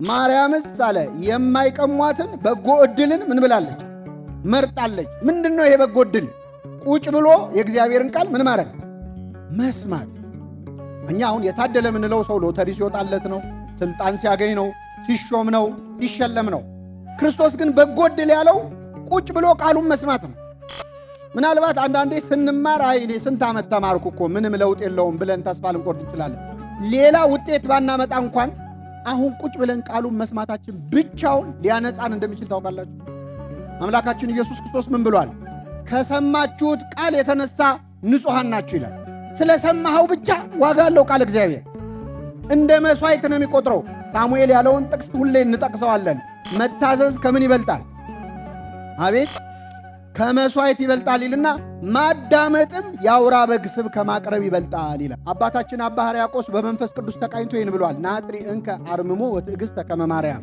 ማርያምስ አለ የማይቀሟትን በጎ ዕድልን ምን ብላለች? መርጣለች። ምንድነው ይሄ በጎ ዕድል? ቁጭ ብሎ የእግዚአብሔርን ቃል ምን ማድረግ? መስማት። እኛ አሁን የታደለ የምንለው ሰው ሎተሪ ሲወጣለት ነው፣ ስልጣን ሲያገኝ ነው፣ ሲሾም ነው፣ ሲሸለም ነው። ክርስቶስ ግን በጎ ዕድል ያለው ቁጭ ብሎ ቃሉን መስማት ነው። ምናልባት አንዳንዴ ስንማር አይ እኔ ስንት ዓመት ተማርኩ እኮ ምንም ለውጥ የለውም ብለን ተስፋ ልንቆርጥ እንችላለን። ሌላ ውጤት ባናመጣ እንኳን አሁን ቁጭ ብለን ቃሉን መስማታችን ብቻውን ሊያነጻን እንደሚችል ታውቃላችሁ። አምላካችን ኢየሱስ ክርስቶስ ምን ብሏል? ከሰማችሁት ቃል የተነሳ ንጹሐን ናችሁ ይላል። ስለሰማኸው ብቻ ዋጋ አለው ቃል እግዚአብሔር። እንደ መሥዋዕት ነው የሚቆጥረው። ሳሙኤል ያለውን ጥቅስ ሁሌ እንጠቅሰዋለን። መታዘዝ ከምን ይበልጣል? አቤት ከመሥዋዕት ይበልጣል ይልና ማዳመጥም የአውራ በግ ስብ ከማቅረብ ይበልጣል ይላል። አባታችን አባ ሕርያቆስ በመንፈስ ቅዱስ ተቃኝቶ ይህን ብሏል። ናጥሪ እንከ አርምሞ ወትዕግሥተ ከመ ማርያም።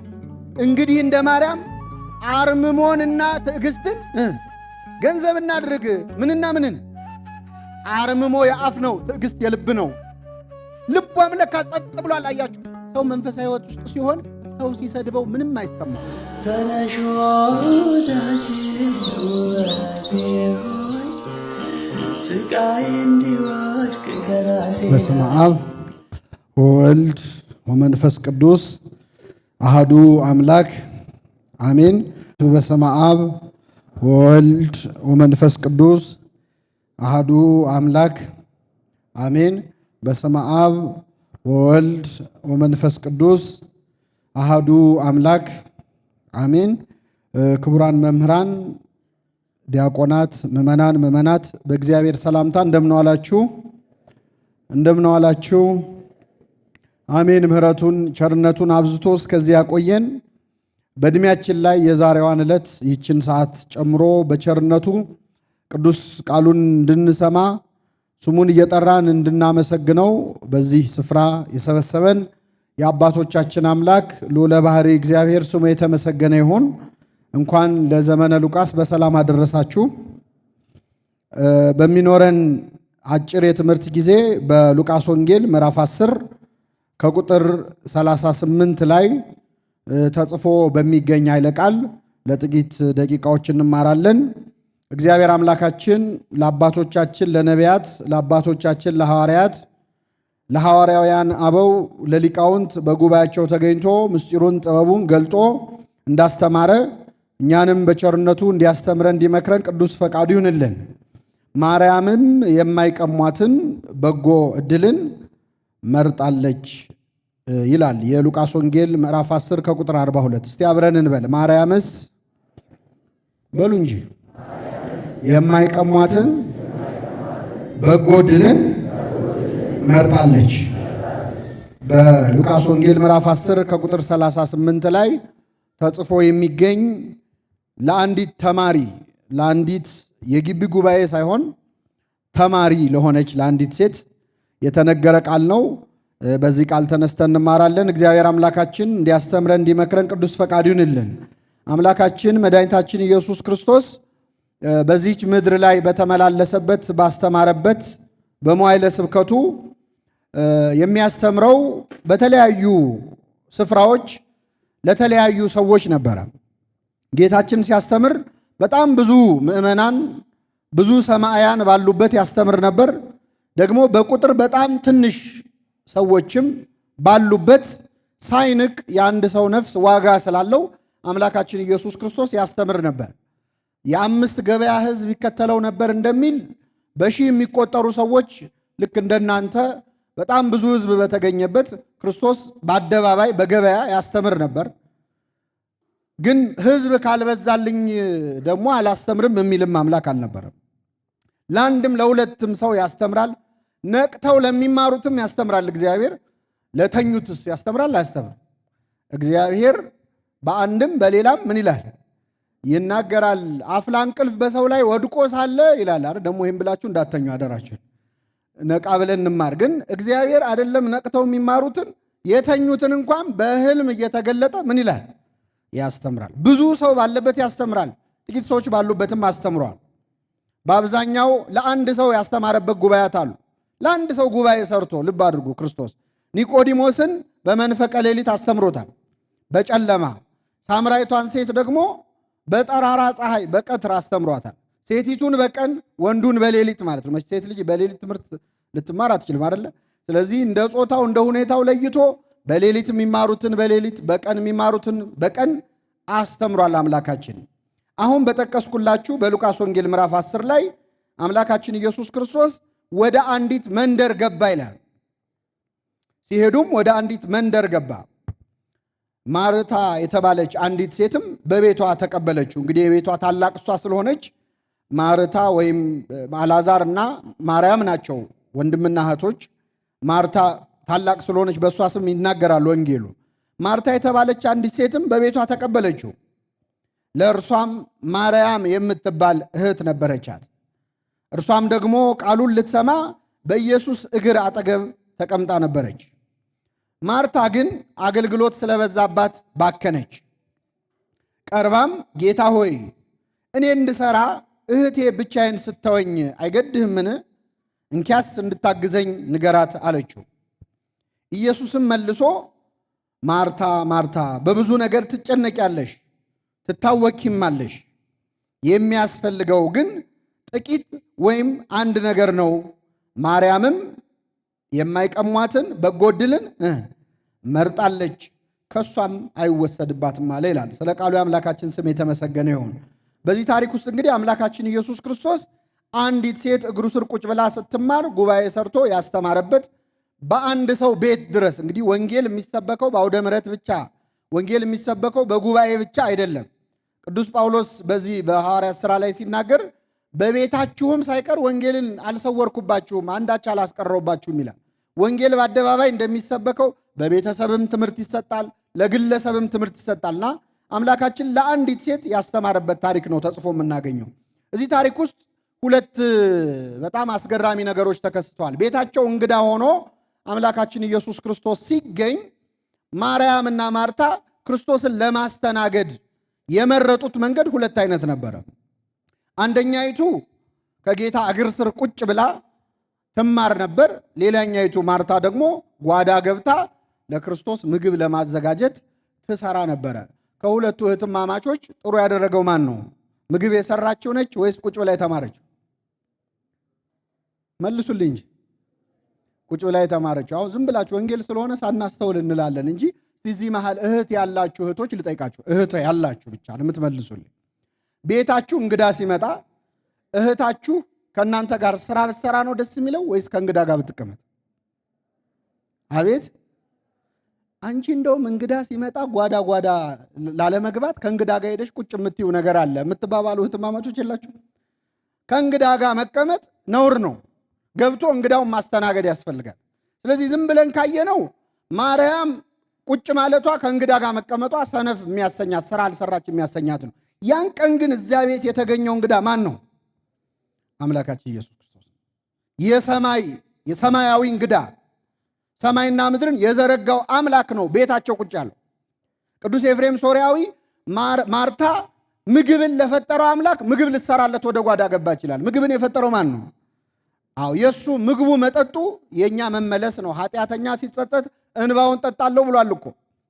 እንግዲህ እንደ ማርያም አርምሞንና ትዕግሥትን ገንዘብ እናድርግ። ምንና ምንን? አርምሞ የአፍ ነው፣ ትዕግሥት የልብ ነው። ልቧም ለካ ጸጥ ብሏል። አያችሁ፣ ሰው መንፈሳዊ ሕይወት ውስጥ ሲሆን ሰው ሲሰድበው ምንም አይሰማው። በስመ አብ ወወልድ ወመንፈስ ቅዱስ አሃዱ አምላክ አሜን። በስመ አብ ወወልድ ወመንፈስ ቅዱስ አሃዱ አምላክ አሜን። በስመ አብ ወወልድ ወመንፈስ ቅዱስ አሃዱ አምላክ አሜን። ክቡራን መምህራን፣ ዲያቆናት፣ ምዕመናን፣ ምዕመናት በእግዚአብሔር ሰላምታ እንደምንዋላችሁ እንደምንዋላችሁ። አሜን። ምሕረቱን ቸርነቱን አብዝቶ እስከዚህ ያቆየን። በዕድሜያችን ላይ የዛሬዋን ዕለት ይህችን ሰዓት ጨምሮ በቸርነቱ ቅዱስ ቃሉን እንድንሰማ ስሙን እየጠራን እንድናመሰግነው በዚህ ስፍራ የሰበሰበን የአባቶቻችን አምላክ ልዑለ ባሕርይ እግዚአብሔር ስሙ የተመሰገነ ይሁን። እንኳን ለዘመነ ሉቃስ በሰላም አደረሳችሁ። በሚኖረን አጭር የትምህርት ጊዜ በሉቃስ ወንጌል ምዕራፍ 10 ከቁጥር 38 ላይ ተጽፎ በሚገኝ ኃይለ ቃል ለጥቂት ደቂቃዎች እንማራለን። እግዚአብሔር አምላካችን ለአባቶቻችን ለነቢያት፣ ለአባቶቻችን ለሐዋርያት፣ ለሐዋርያውያን አበው፣ ለሊቃውንት በጉባኤያቸው ተገኝቶ ምስጢሩን ጥበቡን ገልጦ እንዳስተማረ እኛንም በቸርነቱ እንዲያስተምረን እንዲመክረን ቅዱስ ፈቃዱ ይሁንልን። ማርያምም የማይቀሟትን በጎ ዕድልን መርጣለች ይላል የሉቃስ ወንጌል ምዕራፍ 10 ከቁጥር 42። እስቲ አብረን እንበል። ማርያምስ በሉ እንጂ የማይቀሟትን በጎ ዕድልን መርጣለች። በሉቃስ ወንጌል ምዕራፍ 10 ከቁጥር 38 ላይ ተጽፎ የሚገኝ ለአንዲት ተማሪ ለአንዲት የግቢ ጉባኤ ሳይሆን ተማሪ ለሆነች ለአንዲት ሴት የተነገረ ቃል ነው። በዚህ ቃል ተነስተን እንማራለን። እግዚአብሔር አምላካችን እንዲያስተምረን እንዲመክረን ቅዱስ ፈቃዱ ይሁንልን። አምላካችን መድኃኒታችን ኢየሱስ ክርስቶስ በዚህች ምድር ላይ በተመላለሰበት ባስተማረበት በመዋዕለ ስብከቱ የሚያስተምረው በተለያዩ ስፍራዎች ለተለያዩ ሰዎች ነበረ። ጌታችን ሲያስተምር በጣም ብዙ ምዕመናን ብዙ ሰማዕያን ባሉበት ያስተምር ነበር። ደግሞ በቁጥር በጣም ትንሽ ሰዎችም ባሉበት ሳይንቅ የአንድ ሰው ነፍስ ዋጋ ስላለው አምላካችን ኢየሱስ ክርስቶስ ያስተምር ነበር። የአምስት ገበያ ሕዝብ ይከተለው ነበር እንደሚል በሺህ የሚቆጠሩ ሰዎች ልክ እንደናንተ በጣም ብዙ ሕዝብ በተገኘበት ክርስቶስ በአደባባይ በገበያ ያስተምር ነበር። ግን ሕዝብ ካልበዛልኝ ደግሞ አላስተምርም የሚልም አምላክ አልነበረም። ለአንድም ለሁለትም ሰው ያስተምራል። ነቅተው ለሚማሩትም ያስተምራል። እግዚአብሔር ለተኙትስ ያስተምራል አያስተምርም? እግዚአብሔር በአንድም በሌላም ምን ይላል? ይናገራል። አፍላ እንቅልፍ በሰው ላይ ወድቆ ሳለ ይላል አይደል? ደግሞ ይህም ብላችሁ እንዳተኙ አደራችሁ። ነቃ ብለን እንማር። ግን እግዚአብሔር አይደለም ነቅተው የሚማሩትን የተኙትን እንኳን በህልም እየተገለጠ ምን ይላል? ያስተምራል። ብዙ ሰው ባለበት ያስተምራል። ጥቂት ሰዎች ባሉበትም አስተምሯል። በአብዛኛው ለአንድ ሰው ያስተማረበት ጉባኤያት አሉ። ለአንድ ሰው ጉባኤ ሰርቶ ልብ አድርጉ። ክርስቶስ ኒቆዲሞስን በመንፈቀ ሌሊት አስተምሮታል። በጨለማ ሳምራዊቷን ሴት ደግሞ በጠራራ ፀሐይ በቀትር አስተምሯታል። ሴቲቱን በቀን ወንዱን በሌሊት ማለት ነው። ሴት ልጅ በሌሊት ትምህርት ልትማር አትችልም አይደለ? ስለዚህ እንደ ጾታው እንደ ሁኔታው ለይቶ በሌሊት የሚማሩትን በሌሊት በቀን የሚማሩትን በቀን አስተምሯል አምላካችን። አሁን በጠቀስኩላችሁ በሉቃስ ወንጌል ምዕራፍ 10 ላይ አምላካችን ኢየሱስ ክርስቶስ ወደ አንዲት መንደር ገባ ይላል። ሲሄዱም ወደ አንዲት መንደር ገባ። ማርታ የተባለች አንዲት ሴትም በቤቷ ተቀበለችው። እንግዲህ የቤቷ ታላቅ እሷ ስለሆነች ማርታ ወይም አልዓዛር እና ማርያም ናቸው ወንድምና እህቶች። ማርታ ታላቅ ስለሆነች በእሷ ስም ይናገራል ወንጌሉ። ማርታ የተባለች አንዲት ሴትም በቤቷ ተቀበለችው። ለእርሷም ማርያም የምትባል እህት ነበረቻት። እርሷም ደግሞ ቃሉን ልትሰማ በኢየሱስ እግር አጠገብ ተቀምጣ ነበረች። ማርታ ግን አገልግሎት ስለበዛባት ባከነች። ቀርባም ጌታ ሆይ እኔ እንድሠራ እህቴ ብቻዬን ስተወኝ አይገድህምን? እንኪያስ እንድታግዘኝ ንገራት አለችው። ኢየሱስም መልሶ ማርታ ማርታ በብዙ ነገር ትጨነቂያለሽ፣ ትታወኪማለሽ። የሚያስፈልገው ግን ጥቂት ወይም አንድ ነገር ነው። ማርያምም የማይቀሟትን በጎ ዕድልን መርጣለች፣ ከሷም አይወሰድባትም አለ ይላል። ስለ ቃሉ የአምላካችን ስም የተመሰገነ ይሁን። በዚህ ታሪክ ውስጥ እንግዲህ አምላካችን ኢየሱስ ክርስቶስ አንዲት ሴት እግሩ ስር ቁጭ ብላ ስትማር ጉባኤ ሰርቶ ያስተማረበት በአንድ ሰው ቤት ድረስ እንግዲህ ወንጌል የሚሰበከው በአውደ ምሕረት ብቻ፣ ወንጌል የሚሰበከው በጉባኤ ብቻ አይደለም። ቅዱስ ጳውሎስ በዚህ በሐዋርያት ሥራ ላይ ሲናገር በቤታችሁም ሳይቀር ወንጌልን አልሰወርኩባችሁም፣ አንዳች አላስቀረውባችሁም ይላል። ወንጌል በአደባባይ እንደሚሰበከው በቤተሰብም ትምህርት ይሰጣል፣ ለግለሰብም ትምህርት ይሰጣልና አምላካችን ለአንዲት ሴት ያስተማረበት ታሪክ ነው ተጽፎ የምናገኘው። እዚህ ታሪክ ውስጥ ሁለት በጣም አስገራሚ ነገሮች ተከስተዋል። ቤታቸው እንግዳ ሆኖ አምላካችን ኢየሱስ ክርስቶስ ሲገኝ ማርያምና ማርታ ክርስቶስን ለማስተናገድ የመረጡት መንገድ ሁለት አይነት ነበረ። አንደኛይቱ ከጌታ እግር ስር ቁጭ ብላ ትማር ነበር። ሌላኛይቱ ማርታ ደግሞ ጓዳ ገብታ ለክርስቶስ ምግብ ለማዘጋጀት ትሰራ ነበረ። ከሁለቱ እህትማማቾች ጥሩ ያደረገው ማን ነው? ምግብ የሰራችው ነች ወይስ ቁጭ ብላ የተማረችው? መልሱልኝ እንጂ ቁጭ ብላ የተማረችው። አሁን ዝም ብላችሁ ወንጌል ስለሆነ ሳናስተውል እንላለን እንጂ እዚህ መሃል እህት ያላችሁ እህቶች ልጠይቃችሁ፣ እህት ያላችሁ ብቻ ነው የምትመልሱልኝ። ቤታችሁ እንግዳ ሲመጣ እህታችሁ ከእናንተ ጋር ስራ ብትሰራ ነው ደስ የሚለው ወይስ ከእንግዳ ጋር ብትቀመጥ? አቤት አንቺ እንደውም እንግዳ ሲመጣ ጓዳ ጓዳ ላለመግባት ከእንግዳ ጋር ሄደሽ ቁጭ የምትይው ነገር አለ የምትባባሉ እህትማማቾች የላችሁ? ከእንግዳ ጋር መቀመጥ ነውር ነው። ገብቶ እንግዳውን ማስተናገድ ያስፈልጋል። ስለዚህ ዝም ብለን ካየነው ማርያም ቁጭ ማለቷ ከእንግዳ ጋር መቀመጧ ሰነፍ የሚያሰኛት ስራ አልሰራች የሚያሰኛት ነው። ያን ቀን ግን እዚያ ቤት የተገኘው እንግዳ ማን ነው? አምላካችን ኢየሱስ ክርስቶስ። የሰማያዊ እንግዳ ሰማይና ምድርን የዘረጋው አምላክ ነው ቤታቸው ቁጭ ያለው። ቅዱስ ኤፍሬም ሶርያዊ ማርታ ምግብን ለፈጠረው አምላክ ምግብ ልትሰራለት ወደ ጓዳ ገባች ይላል። ምግብን የፈጠረው ማን ነው? አዎ የእሱ ምግቡ መጠጡ የእኛ መመለስ ነው። ኃጢአተኛ ሲጸጸት እንባውን ጠጣለሁ ብሏል እኮ።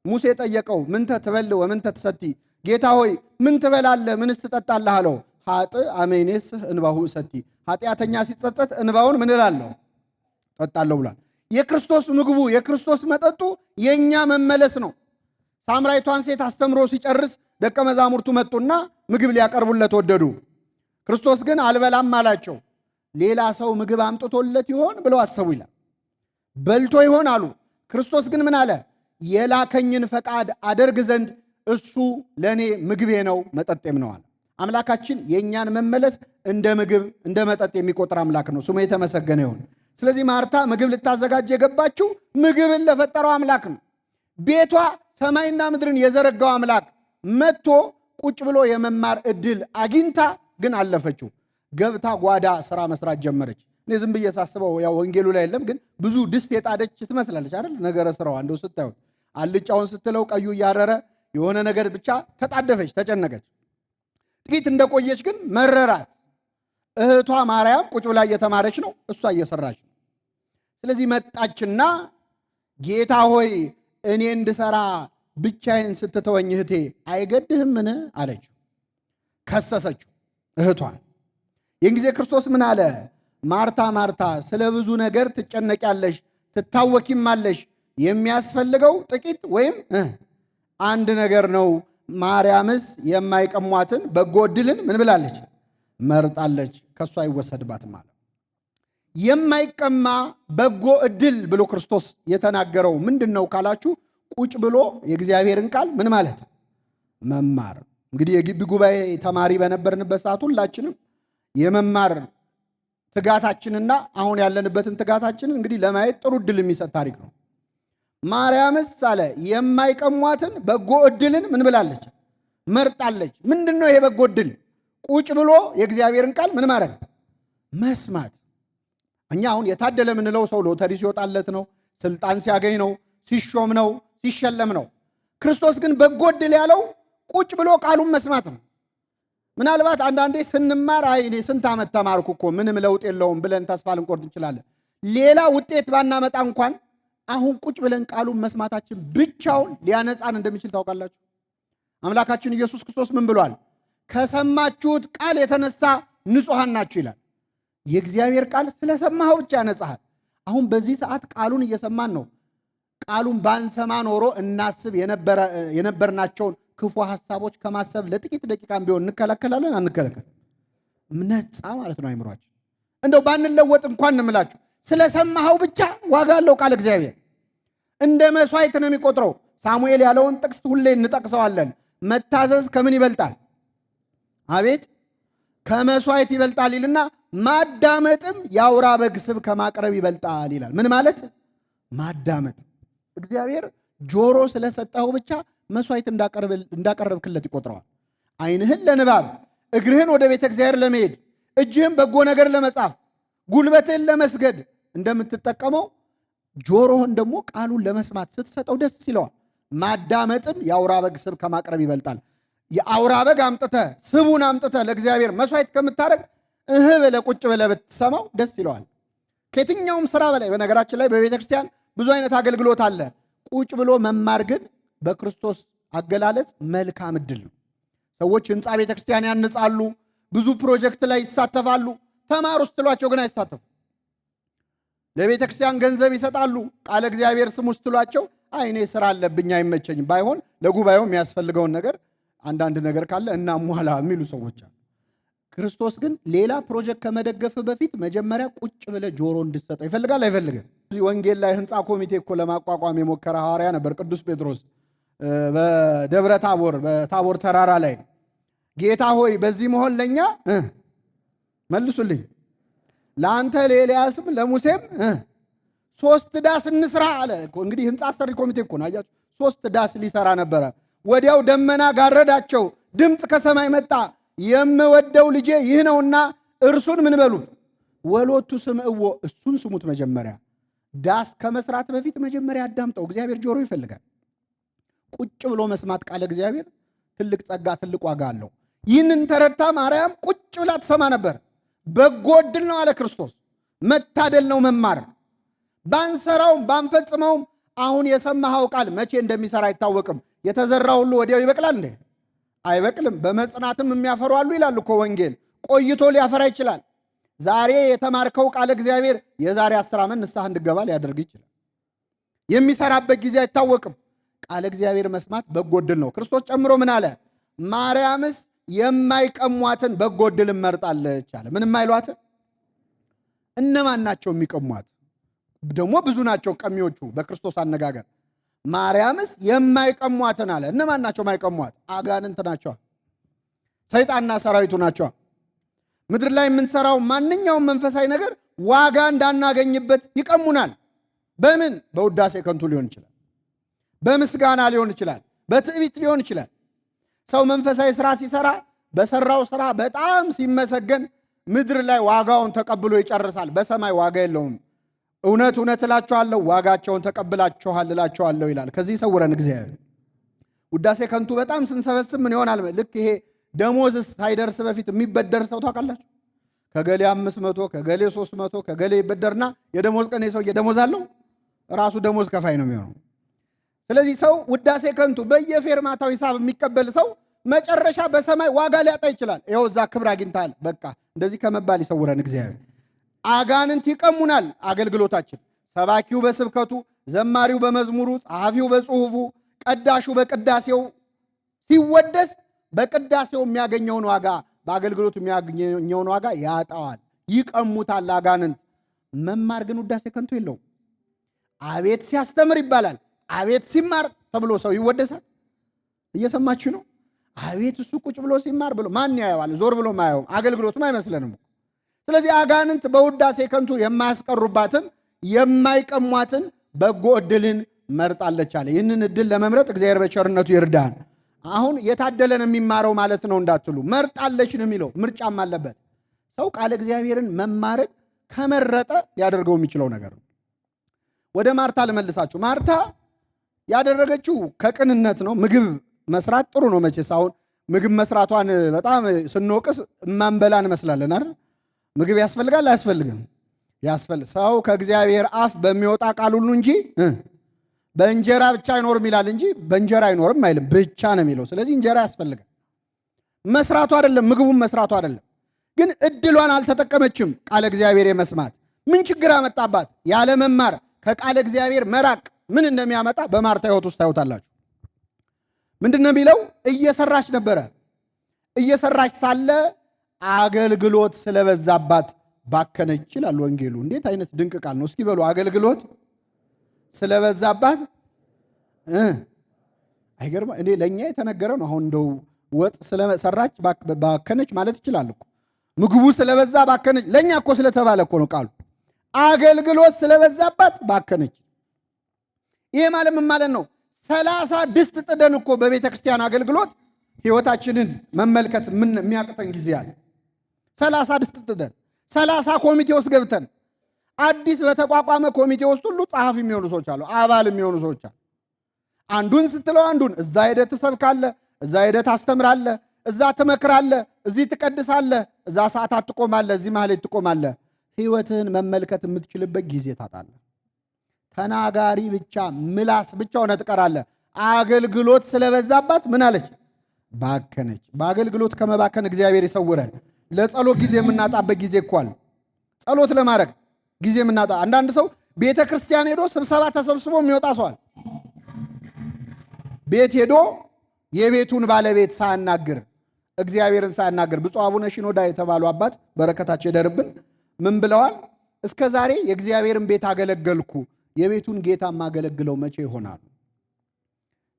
ሙሴ ጠየቀው ምንተ ትበል ወምንተ ትሰቲ፣ ጌታ ሆይ ምን ትበላለህ ምንስ ትጠጣለህ አለው። ሀጥ አሜኔስህ እንባሁ እሰቲ፣ ኃጢአተኛ ሲጸጸት እንባውን ምን እላለሁ ጠጣለሁ ብሏል። የክርስቶስ ምግቡ የክርስቶስ መጠጡ የእኛ መመለስ ነው። ሳምራይቷን ሴት አስተምሮ ሲጨርስ ደቀ መዛሙርቱ መጡና ምግብ ሊያቀርቡለት ወደዱ። ክርስቶስ ግን አልበላም አላቸው። ሌላ ሰው ምግብ አምጥቶለት ይሆን ብለው አሰቡ ይላል። በልቶ ይሆን አሉ። ክርስቶስ ግን ምን አለ? የላከኝን ፈቃድ አደርግ ዘንድ እሱ ለእኔ ምግቤ ነው መጠጤም ነው አለ። አምላካችን የእኛን መመለስ እንደ ምግብ እንደ መጠጥ የሚቆጥር አምላክ ነው። ስሙ የተመሰገነ ይሁን። ስለዚህ ማርታ ምግብ ልታዘጋጅ የገባችው ምግብን ለፈጠረው አምላክ ነው። ቤቷ ሰማይና ምድርን የዘረጋው አምላክ መጥቶ ቁጭ ብሎ የመማር ዕድል አግኝታ ግን አለፈችው። ገብታ ጓዳ ስራ መስራት ጀመረች። እኔ ዝም ብዬ ሳስበው ያው ወንጌሉ ላይ የለም፣ ግን ብዙ ድስት የጣደች ትመስላለች አይደል? ነገረ ስራዋ እንደው ስታዩት አልጫውን ስትለው ቀዩ እያረረ የሆነ ነገር ብቻ ተጣደፈች፣ ተጨነቀች። ጥቂት እንደቆየች ግን መረራት። እህቷ ማርያም ቁጭ ብላ እየተማረች ነው፣ እሷ እየሰራች ነው። ስለዚህ መጣችና ጌታ ሆይ እኔ እንድሰራ ብቻዬን ስትተወኝ እህቴ አይገድህምን አለችው። ከሰሰችው እህቷን። ይህን ጊዜ ክርስቶስ ምን አለ? ማርታ ማርታ ስለ ብዙ ነገር ትጨነቂያለሽ፣ ትታወኪማለሽ። የሚያስፈልገው ጥቂት ወይም አንድ ነገር ነው። ማርያምስ የማይቀሟትን በጎ ዕድልን ምን ብላለች? መርጣለች፣ ከእሷ አይወሰድባትም አለ። የማይቀማ በጎ ዕድል ብሎ ክርስቶስ የተናገረው ምንድን ነው ካላችሁ፣ ቁጭ ብሎ የእግዚአብሔርን ቃል ምን ማለት መማር። እንግዲህ የግቢ ጉባኤ ተማሪ በነበርንበት ሰዓት ሁላችንም የመማር ትጋታችንና አሁን ያለንበትን ትጋታችንን እንግዲህ ለማየት ጥሩ ዕድል የሚሰጥ ታሪክ ነው። ማርያምስ አለ የማይቀሟትን በጎ ዕድልን ምን ብላለች? መርጣለች። ምንድን ነው ይሄ በጎ ዕድል? ቁጭ ብሎ የእግዚአብሔርን ቃል ምን ማድረግ? መስማት። እኛ አሁን የታደለ የምንለው ሰው ሎተሪ ሲወጣለት ነው፣ ስልጣን ሲያገኝ ነው፣ ሲሾም ነው፣ ሲሸለም ነው። ክርስቶስ ግን በጎ ዕድል ያለው ቁጭ ብሎ ቃሉን መስማት ነው። ምናልባት አንዳንዴ ስንማር አይ እኔ ስንት ዓመት ተማርኩ እኮ ምንም ለውጥ የለውም ብለን ተስፋ ልንቆርጥ እንችላለን። ሌላ ውጤት ባናመጣ እንኳን አሁን ቁጭ ብለን ቃሉን መስማታችን ብቻውን ሊያነጻን እንደሚችል ታውቃላችሁ። አምላካችን ኢየሱስ ክርስቶስ ምን ብሏል? ከሰማችሁት ቃል የተነሳ ንጹሐን ናችሁ ይላል። የእግዚአብሔር ቃል ስለሰማኸው ብቻ ያነጻሃል። አሁን በዚህ ሰዓት ቃሉን እየሰማን ነው። ቃሉን ባንሰማ ኖሮ እናስብ የነበርናቸውን ክፉ ሐሳቦች ከማሰብ ለጥቂት ደቂቃም ቢሆን እንከለከላለን? አንከለከል? ነጻ ማለት ነው አይምሯችን። እንደው ባንለወጥ እንኳን እንምላችሁ ስለሰማኸው ብቻ ዋጋ አለው ቃል እግዚአብሔር። እንደ መስዋዕት ነው የሚቆጥረው። ሳሙኤል ያለውን ጥቅስ ሁሌ እንጠቅሰዋለን። መታዘዝ ከምን ይበልጣል? አቤት ከመስዋዕት ይበልጣል ይልና ማዳመጥም የአውራ በግ ስብ ከማቅረብ ይበልጣል ይላል። ምን ማለት? ማዳመጥ። እግዚአብሔር ጆሮ ስለሰጠኸው ብቻ መስዋዕት እንዳቀረብክለት ይቆጥረዋል። ዓይንህን ለንባብ፣ እግርህን ወደ ቤተ እግዚአብሔር ለመሄድ፣ እጅህን በጎ ነገር ለመጻፍ፣ ጉልበትህን ለመስገድ እንደምትጠቀመው ጆሮህን ደግሞ ቃሉን ለመስማት ስትሰጠው ደስ ይለዋል። ማዳመጥም የአውራ በግ ስብ ከማቅረብ ይበልጣል። የአውራ በግ አምጥተህ ስቡን አምጥተህ ለእግዚአብሔር መስዋዕት ከምታደርግ ብለህ ቁጭ ብለህ ብትሰማው ደስ ይለዋል። ከየትኛውም ስራ በላይ በነገራችን ላይ በቤተ ክርስቲያን ብዙ አይነት አገልግሎት አለ። ቁጭ ብሎ መማር ግን በክርስቶስ አገላለጽ መልካም ዕድል ነው። ሰዎች ህንፃ ቤተ ክርስቲያን ያንጻሉ፣ ብዙ ፕሮጀክት ላይ ይሳተፋሉ። ተማሩ ስትሏቸው ግን አይሳተፉ። ለቤተ ክርስቲያን ገንዘብ ይሰጣሉ፣ ቃለ እግዚአብሔር ስሙ ስትሏቸው አይ እኔ ስራ አለብኝ አይመቸኝም፣ ባይሆን ለጉባኤው የሚያስፈልገውን ነገር አንዳንድ ነገር ካለ እናሟላ የሚሉ ሰዎች አሉ። ክርስቶስ ግን ሌላ ፕሮጀክት ከመደገፍ በፊት መጀመሪያ ቁጭ ብለህ ጆሮ እንድሰጠው ይፈልጋል። አይፈልግም? እዚህ ወንጌል ላይ ህንፃ ኮሚቴ እኮ ለማቋቋም የሞከረ ሐዋርያ ነበር ቅዱስ ጴጥሮስ። በደብረ ታቦር በታቦር ተራራ ላይ ጌታ ሆይ በዚህ መሆን ለእኛ መልሱልኝ፣ ለአንተ ለኤልያስም ለሙሴም 3 ዳስ እንስራ አለ። እንግዲህ ህንፃ አሰሪ ኮሚቴ እኮ ነው። አያችሁ፣ 3 ዳስ ሊሰራ ነበረ። ወዲያው ደመና ጋረዳቸው፣ ድምፅ ከሰማይ መጣ፣ የምወደው ልጄ ይህ ነውና እርሱን ምን በሉ ወሎቱ ስምዕዎ፣ እሱን ስሙት። መጀመሪያ ዳስ ከመስራት በፊት መጀመሪያ አዳምጠው። እግዚአብሔር ጆሮ ይፈልጋል። ቁጭ ብሎ መስማት ቃለ እግዚአብሔር ትልቅ ጸጋ፣ ትልቅ ዋጋ አለው። ይህንን ተረድታ ማርያም ቁጭ ብላ ትሰማ ነበር። በጎ ዕድል ነው አለ ክርስቶስ። መታደል ነው መማር። ባንሰራውም ባንፈጽመውም አሁን የሰማኸው ቃል መቼ እንደሚሰራ አይታወቅም። የተዘራ ሁሉ ወዲያው ይበቅላል እንዴ? አይበቅልም። በመጽናትም የሚያፈሩ አሉ ይላል እኮ ወንጌል። ቆይቶ ሊያፈራ ይችላል። ዛሬ የተማርከው ቃል እግዚአብሔር የዛሬ 10 ዓመት ንስሐ እንድገባ ሊያደርግ ይችላል። የሚሰራበት ጊዜ አይታወቅም። ቃል እግዚአብሔር መስማት በጎ ዕድል ነው። ክርስቶስ ጨምሮ ምን አለ? ማርያምስ የማይቀሟትን በጎ ዕድል መርጣለች አለ። ምን የማይሏትን? እነማን ናቸው የሚቀሟት? ደግሞ ብዙ ናቸው ቀሚዎቹ በክርስቶስ አነጋገር። ማርያምስ የማይቀሟትን አለ። እነማን ናቸው የማይቀሟት? አጋንንት ናቸው፣ ሰይጣንና ሰራዊቱ ናቸው። ምድር ላይ የምንሰራው ማንኛውም መንፈሳዊ ነገር ዋጋ እንዳናገኝበት ይቀሙናል። በምን? በውዳሴ ከንቱ ሊሆን ይችላል፣ በምስጋና ሊሆን ይችላል፣ በትዕቢት ሊሆን ይችላል። ሰው መንፈሳዊ ስራ ሲሰራ በሰራው ስራ በጣም ሲመሰገን ምድር ላይ ዋጋውን ተቀብሎ ይጨርሳል። በሰማይ ዋጋ የለውም። እውነት እውነት እላችኋለሁ ዋጋቸውን ተቀብላችኋል እላችኋለሁ ይላል። ከዚህ ይሰውረን እግዚአብሔር። ውዳሴ ከንቱ በጣም ስንሰበስብ ምን ይሆናል? ልክ ይሄ ደሞዝ ሳይደርስ በፊት የሚበደር ሰው ታውቃላችሁ? ከገሌ 500 ከገሌ 300 ከገሌ ይበደርና የደሞዝ ቀን ሰው የደሞዝ አለው ራሱ ደሞዝ ከፋይ ነው የሚሆነው። ስለዚህ ሰው ውዳሴ ከንቱ በየፌርማታው ሂሳብ የሚቀበል ሰው መጨረሻ በሰማይ ዋጋ ሊያጣ ይችላል። ይኸው እዛ ክብር አግኝታል በቃ እንደዚህ ከመባል ይሰውረን እግዚአብሔር። አጋንንት ይቀሙናል አገልግሎታችን። ሰባኪው በስብከቱ፣ ዘማሪው በመዝሙሩ፣ ጸሐፊው በጽሑፉ፣ ቀዳሹ በቅዳሴው ሲወደስ በቅዳሴው የሚያገኘውን ዋጋ በአገልግሎቱ የሚያገኘውን ዋጋ ያጣዋል። ይቀሙታል አጋንንት። መማር ግን ውዳሴ ከንቱ የለውም። አቤት ሲያስተምር ይባላል። አቤት ሲማር ተብሎ ሰው ይወደሳል። እየሰማችሁ ነው? አቤት እሱ ቁጭ ብሎ ሲማር ብሎ ማን ያየዋል? ዞር ብሎ ማየውም አገልግሎቱም አይመስለንም። ስለዚህ አጋንንት በውዳሴ ከንቱ የማያስቀሩባትን የማይቀሟትን በጎ ዕድልን መርጣለች አለ። ይህንን ዕድል ለመምረጥ እግዚአብሔር በቸርነቱ ይርዳን። አሁን የታደለን የሚማረው ማለት ነው እንዳትሉ፣ መርጣለች ነው የሚለው። ምርጫም አለበት። ሰው ቃለ እግዚአብሔርን መማርን ከመረጠ ሊያደርገው የሚችለው ነገር ነው። ወደ ማርታ ልመልሳችሁ። ማርታ ያደረገችው ከቅንነት ነው። ምግብ መስራት ጥሩ ነው መቼስ። አሁን ምግብ መስራቷን በጣም ስንወቅስ እማንበላ እንመስላለን አይደል? ምግብ ያስፈልጋል አያስፈልግም? ሰው ከእግዚአብሔር አፍ በሚወጣ ቃል ሁሉ እንጂ በእንጀራ ብቻ አይኖርም ይላል እንጂ በእንጀራ አይኖርም አይልም፣ ብቻ ነው የሚለው። ስለዚህ እንጀራ ያስፈልጋል። መስራቱ አይደለም ምግቡን መስራቱ አይደለም፣ ግን እድሏን አልተጠቀመችም። ቃለ እግዚአብሔር የመስማት ምን ችግር አመጣባት? ያለ መማር ከቃለ እግዚአብሔር መራቅ ምን እንደሚያመጣ በማርታ ሕይወት ውስጥ ታዩታላችሁ። ምንድን ነው የሚለው? እየሰራች ነበረ። እየሰራች ሳለ አገልግሎት ስለበዛባት ባከነች ይላል ወንጌሉ። እንዴት አይነት ድንቅ ቃል ነው! እስኪ በሉ አገልግሎት ስለበዛባት አይገርም? እኔ ለእኛ የተነገረ ነው። አሁን እንደው ወጥ ስለሰራች ባከነች ማለት ይችላል እኮ። ምግቡ ስለበዛ ባከነች፣ ለእኛ እኮ ስለተባለ እኮ ነው ቃሉ። አገልግሎት ስለበዛባት ባከነች። ይሄ ማለት ምን ማለት ነው? 30 ድስት ጥደን እኮ በቤተ ክርስቲያን አገልግሎት ሕይወታችንን መመልከት ምን የሚያቅተን ጊዜ አለ። 30 ድስት ጥደን 30 ኮሚቴ ውስጥ ገብተን አዲስ በተቋቋመ ኮሚቴ ውስጥ ሁሉ ጸሐፊ የሚሆኑ ሰዎች አሉ፣ አባል የሚሆኑ ሰዎች አሉ። አንዱን ስትለው አንዱን እዛ ሄደህ ትሰብካለህ፣ እዛ ሄደህ ታስተምራለህ፣ እዛ ትመክራለህ፣ እዚህ ትቀድሳለህ፣ እዛ ሰዓታት ትቆማለህ፣ እዚህ ማህሌት ትቆማለህ። ሕይወትህን መመልከት የምትችልበት ጊዜ ታጣለህ። ተናጋሪ ብቻ ምላስ ብቻ ሆነ ትቀራለህ። አገልግሎት ስለበዛባት ምን አለች? ባከነች። በአገልግሎት ከመባከን እግዚአብሔር ይሰውረን። ለጸሎት ጊዜ የምናጣበት ጊዜ እኮ አለ። ጸሎት ለማድረግ ጊዜ የምናጣ አንዳንድ ሰው ቤተ ክርስቲያን ሄዶ ስብሰባ ተሰብስቦ የሚወጣ ሰዋል። ቤት ሄዶ የቤቱን ባለቤት ሳያናግር እግዚአብሔርን ሳያናግር ብፁዕ አቡነ ሽኖዳ የተባሉ አባት በረከታቸው ይደርብን ምን ብለዋል? እስከ ዛሬ የእግዚአብሔርን ቤት አገለገልኩ፣ የቤቱን ጌታ ማገለግለው መቼ ይሆናል?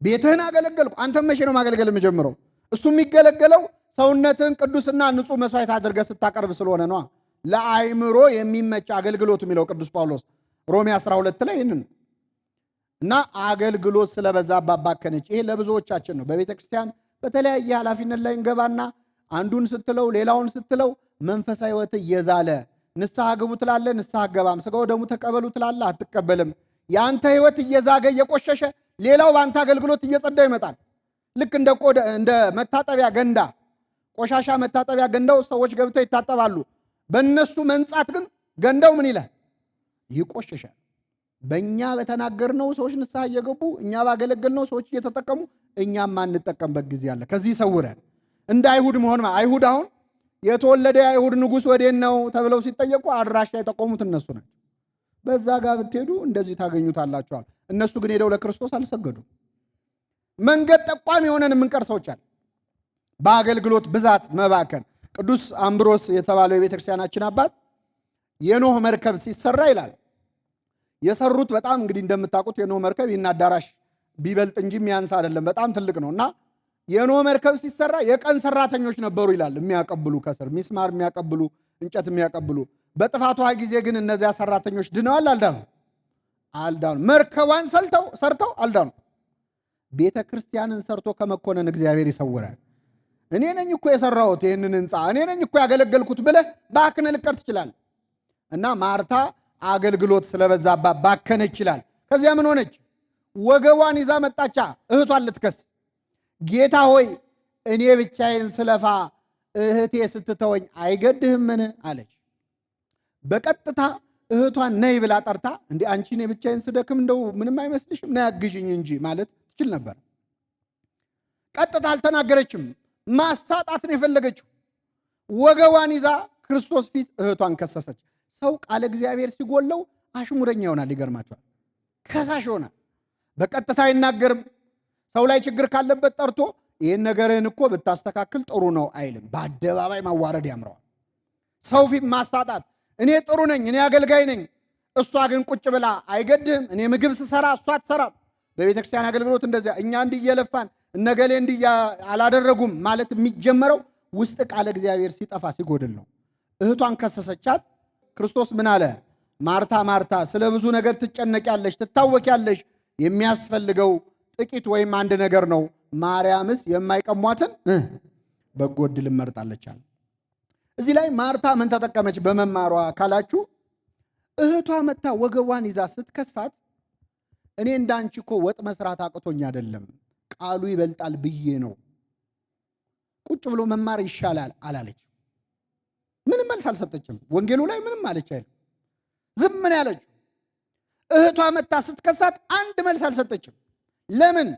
ቤትህን አገለገልኩ። አንተም መቼ ነው ማገልገል የምጀምረው? እሱ የሚገለገለው ሰውነትን ቅዱስና ንጹሕ መስዋዕት አድርገህ ስታቀርብ ስለሆነ ነዋ። ለአይምሮ የሚመች አገልግሎት የሚለው ቅዱስ ጳውሎስ ሮሜ 12 ላይ ይህንን እና አገልግሎት ስለበዛባት ባከነች። ይሄ ለብዙዎቻችን ነው። በቤተ ክርስቲያን በተለያየ ኃላፊነት ላይ እንገባና አንዱን ስትለው ሌላውን ስትለው መንፈሳዊ ሕይወት እየዛለ ንስሐ ግቡ ትላለህ፣ ንስሐ አትገባም። ሥጋው ደሙ ተቀበሉ ትላለህ፣ አትቀበልም። የአንተ ሕይወት እየዛገ እየቆሸሸ ሌላው በአንተ አገልግሎት እየጸዳ ይመጣል። ልክ እንደ መታጠቢያ ገንዳ፣ ቆሻሻ መታጠቢያ ገንዳው ሰዎች ገብተው ይታጠባሉ። በእነሱ መንጻት ግን ገንዳው ምን ይላል? ይቆሸሻል። በእኛ በተናገርነው ሰዎች ንስሐ እየገቡ እኛ ባገለገልነው ሰዎች እየተጠቀሙ እኛም ማንጠቀምበት ጊዜ አለ። ከዚህ ይሰውረን። እንደ አይሁድ መሆን አይሁድ አሁን የተወለደ የአይሁድ ንጉሥ ወዴት ነው ተብለው ሲጠየቁ አድራሻ የጠቆሙት እነሱ ናቸው። በዛ ጋር ብትሄዱ እንደዚህ ታገኙታላችኋል። እነሱ ግን ሄደው ለክርስቶስ አልሰገዱም። መንገድ ጠቋሚ የሆነን የምንቀር ሰዎች አለ። በአገልግሎት ብዛት መባከን። ቅዱስ አምብሮስ የተባለው የቤተክርስቲያናችን አባት የኖህ መርከብ ሲሰራ ይላል የሰሩት በጣም እንግዲህ እንደምታውቁት የኖህ መርከብ ይህን አዳራሽ ቢበልጥ እንጂ የሚያንስ አይደለም፣ በጣም ትልቅ ነው እና የኖህ መርከብ ሲሰራ የቀን ሰራተኞች ነበሩ ይላል፣ የሚያቀብሉ ከስር ሚስማር የሚያቀብሉ እንጨት የሚያቀብሉ። በጥፋቷ ጊዜ ግን እነዚያ ሰራተኞች ድነዋል? አልዳኑ። መርከቧን ሰርተው አልዳኑ። ቤተ ክርስቲያንን ሰርቶ ከመኮነን እግዚአብሔር ይሰውራል። እኔ ነኝ እኮ የሰራሁት ይህንን ህንፃ፣ እኔ ነኝ እኮ ያገለገልኩት ብለህ ባክነህ ልቀር ትችላለህ። እና ማርታ አገልግሎት ስለበዛባት ባከነች ይላል። ከዚያ ምን ሆነች? ወገቧን ይዛ መጣቻ እህቷን ልትከስ። ጌታ ሆይ እኔ ብቻዬን ስለፋ እህቴ ስትተወኝ አይገድህምን አለች። በቀጥታ እህቷን ነይ ብላ ጠርታ እንዴ አንቺ እኔ ብቻዬን ስደክም እንደው ምንም አይመስልሽም ነይ አግዥኝ እንጂ ማለት ትችል ነበር። ቀጥታ አልተናገረችም። ማሳጣት ነው የፈለገችው። ወገቧን ይዛ ክርስቶስ ፊት እህቷን ከሰሰች። ሰው ቃለ እግዚአብሔር ሲጎለው አሽሙረኛ ይሆናል። ይገርማቸዋል። ከሳሽ ይሆናል። በቀጥታ አይናገርም። ሰው ላይ ችግር ካለበት ጠርቶ ይህን ነገርህን እኮ ብታስተካክል ጥሩ ነው አይልም። በአደባባይ ማዋረድ ያምረዋል። ሰው ፊት ማሳጣት፣ እኔ ጥሩ ነኝ፣ እኔ አገልጋይ ነኝ፣ እሷ ግን ቁጭ ብላ አይገድህም። እኔ ምግብ ስሰራ እሷ አትሰራም። በቤተ ክርስቲያን አገልግሎት እንደዚያ እኛ እንዲህ እየለፋን እነገሌ እንዲህ አላደረጉም ማለት የሚጀመረው ውስጥ ቃለ እግዚአብሔር ሲጠፋ ሲጎድል ነው። እህቷን ከሰሰቻት። ክርስቶስ ምን አለ? ማርታ ማርታ ስለ ብዙ ነገር ትጨነቂያለሽ፣ ትታወቂያለሽ። የሚያስፈልገው ጥቂት ወይም አንድ ነገር ነው። ማርያምስ የማይቀሟትን በጎ ዕድል መርጣለች አለ። እዚህ ላይ ማርታ ምን ተጠቀመች በመማሯ ካላችሁ፣ እህቷ መታ ወገቧን ይዛ ስትከሳት እኔ እንዳንቺ እኮ ወጥ መስራት አቅቶኝ አይደለም ቃሉ ይበልጣል ብዬ ነው፣ ቁጭ ብሎ መማር ይሻላል አላለች። ምንም መልስ አልሰጠችም። ወንጌሉ ላይ ምንም አለች አይደል? ዝም ምን ያለችው? እህቷ መታ ስትከሳት አንድ መልስ አልሰጠችም። ለምን?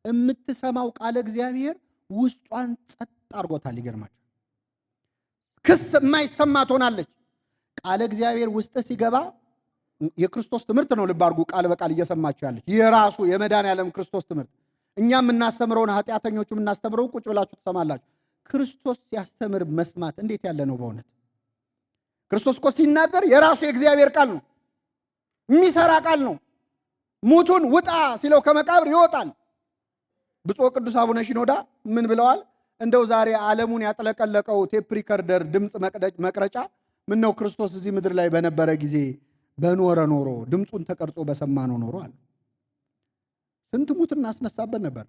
የምትሰማው ቃለ እግዚአብሔር ውስጧን ጸጥ አድርጎታል። ይገርማል። ክስ የማይሰማ ትሆናለች። ቃለ እግዚአብሔር ውስጥ ሲገባ የክርስቶስ ትምህርት ነው። ልብ አድርጉ። ቃል በቃል እየሰማችሁ ያለች የራሱ የመድኃኔዓለም ክርስቶስ ትምህርት። እኛ የምናስተምረውን ኃጢአተኞቹ የምናስተምረውን ቁጭ ብላችሁ ትሰማላችሁ። ክርስቶስ ሲያስተምር መስማት እንዴት ያለ ነው በእውነት። ክርስቶስ እኮ ሲናገር የራሱ የእግዚአብሔር ቃል ነው፣ የሚሰራ ቃል ነው። ሙቱን ውጣ ሲለው ከመቃብር ይወጣል። ብፁዕ ቅዱስ አቡነ ሽኖዳ ምን ብለዋል? እንደው ዛሬ ዓለሙን ያጥለቀለቀው ቴፕ ሪከርደር ድምፅ መቅረጫ ምን ነው ክርስቶስ እዚህ ምድር ላይ በነበረ ጊዜ በኖረ ኖሮ ድምፁን ተቀርጾ በሰማነው ኖሮ አለ። ስንት ሙት እናስነሳበት ነበር።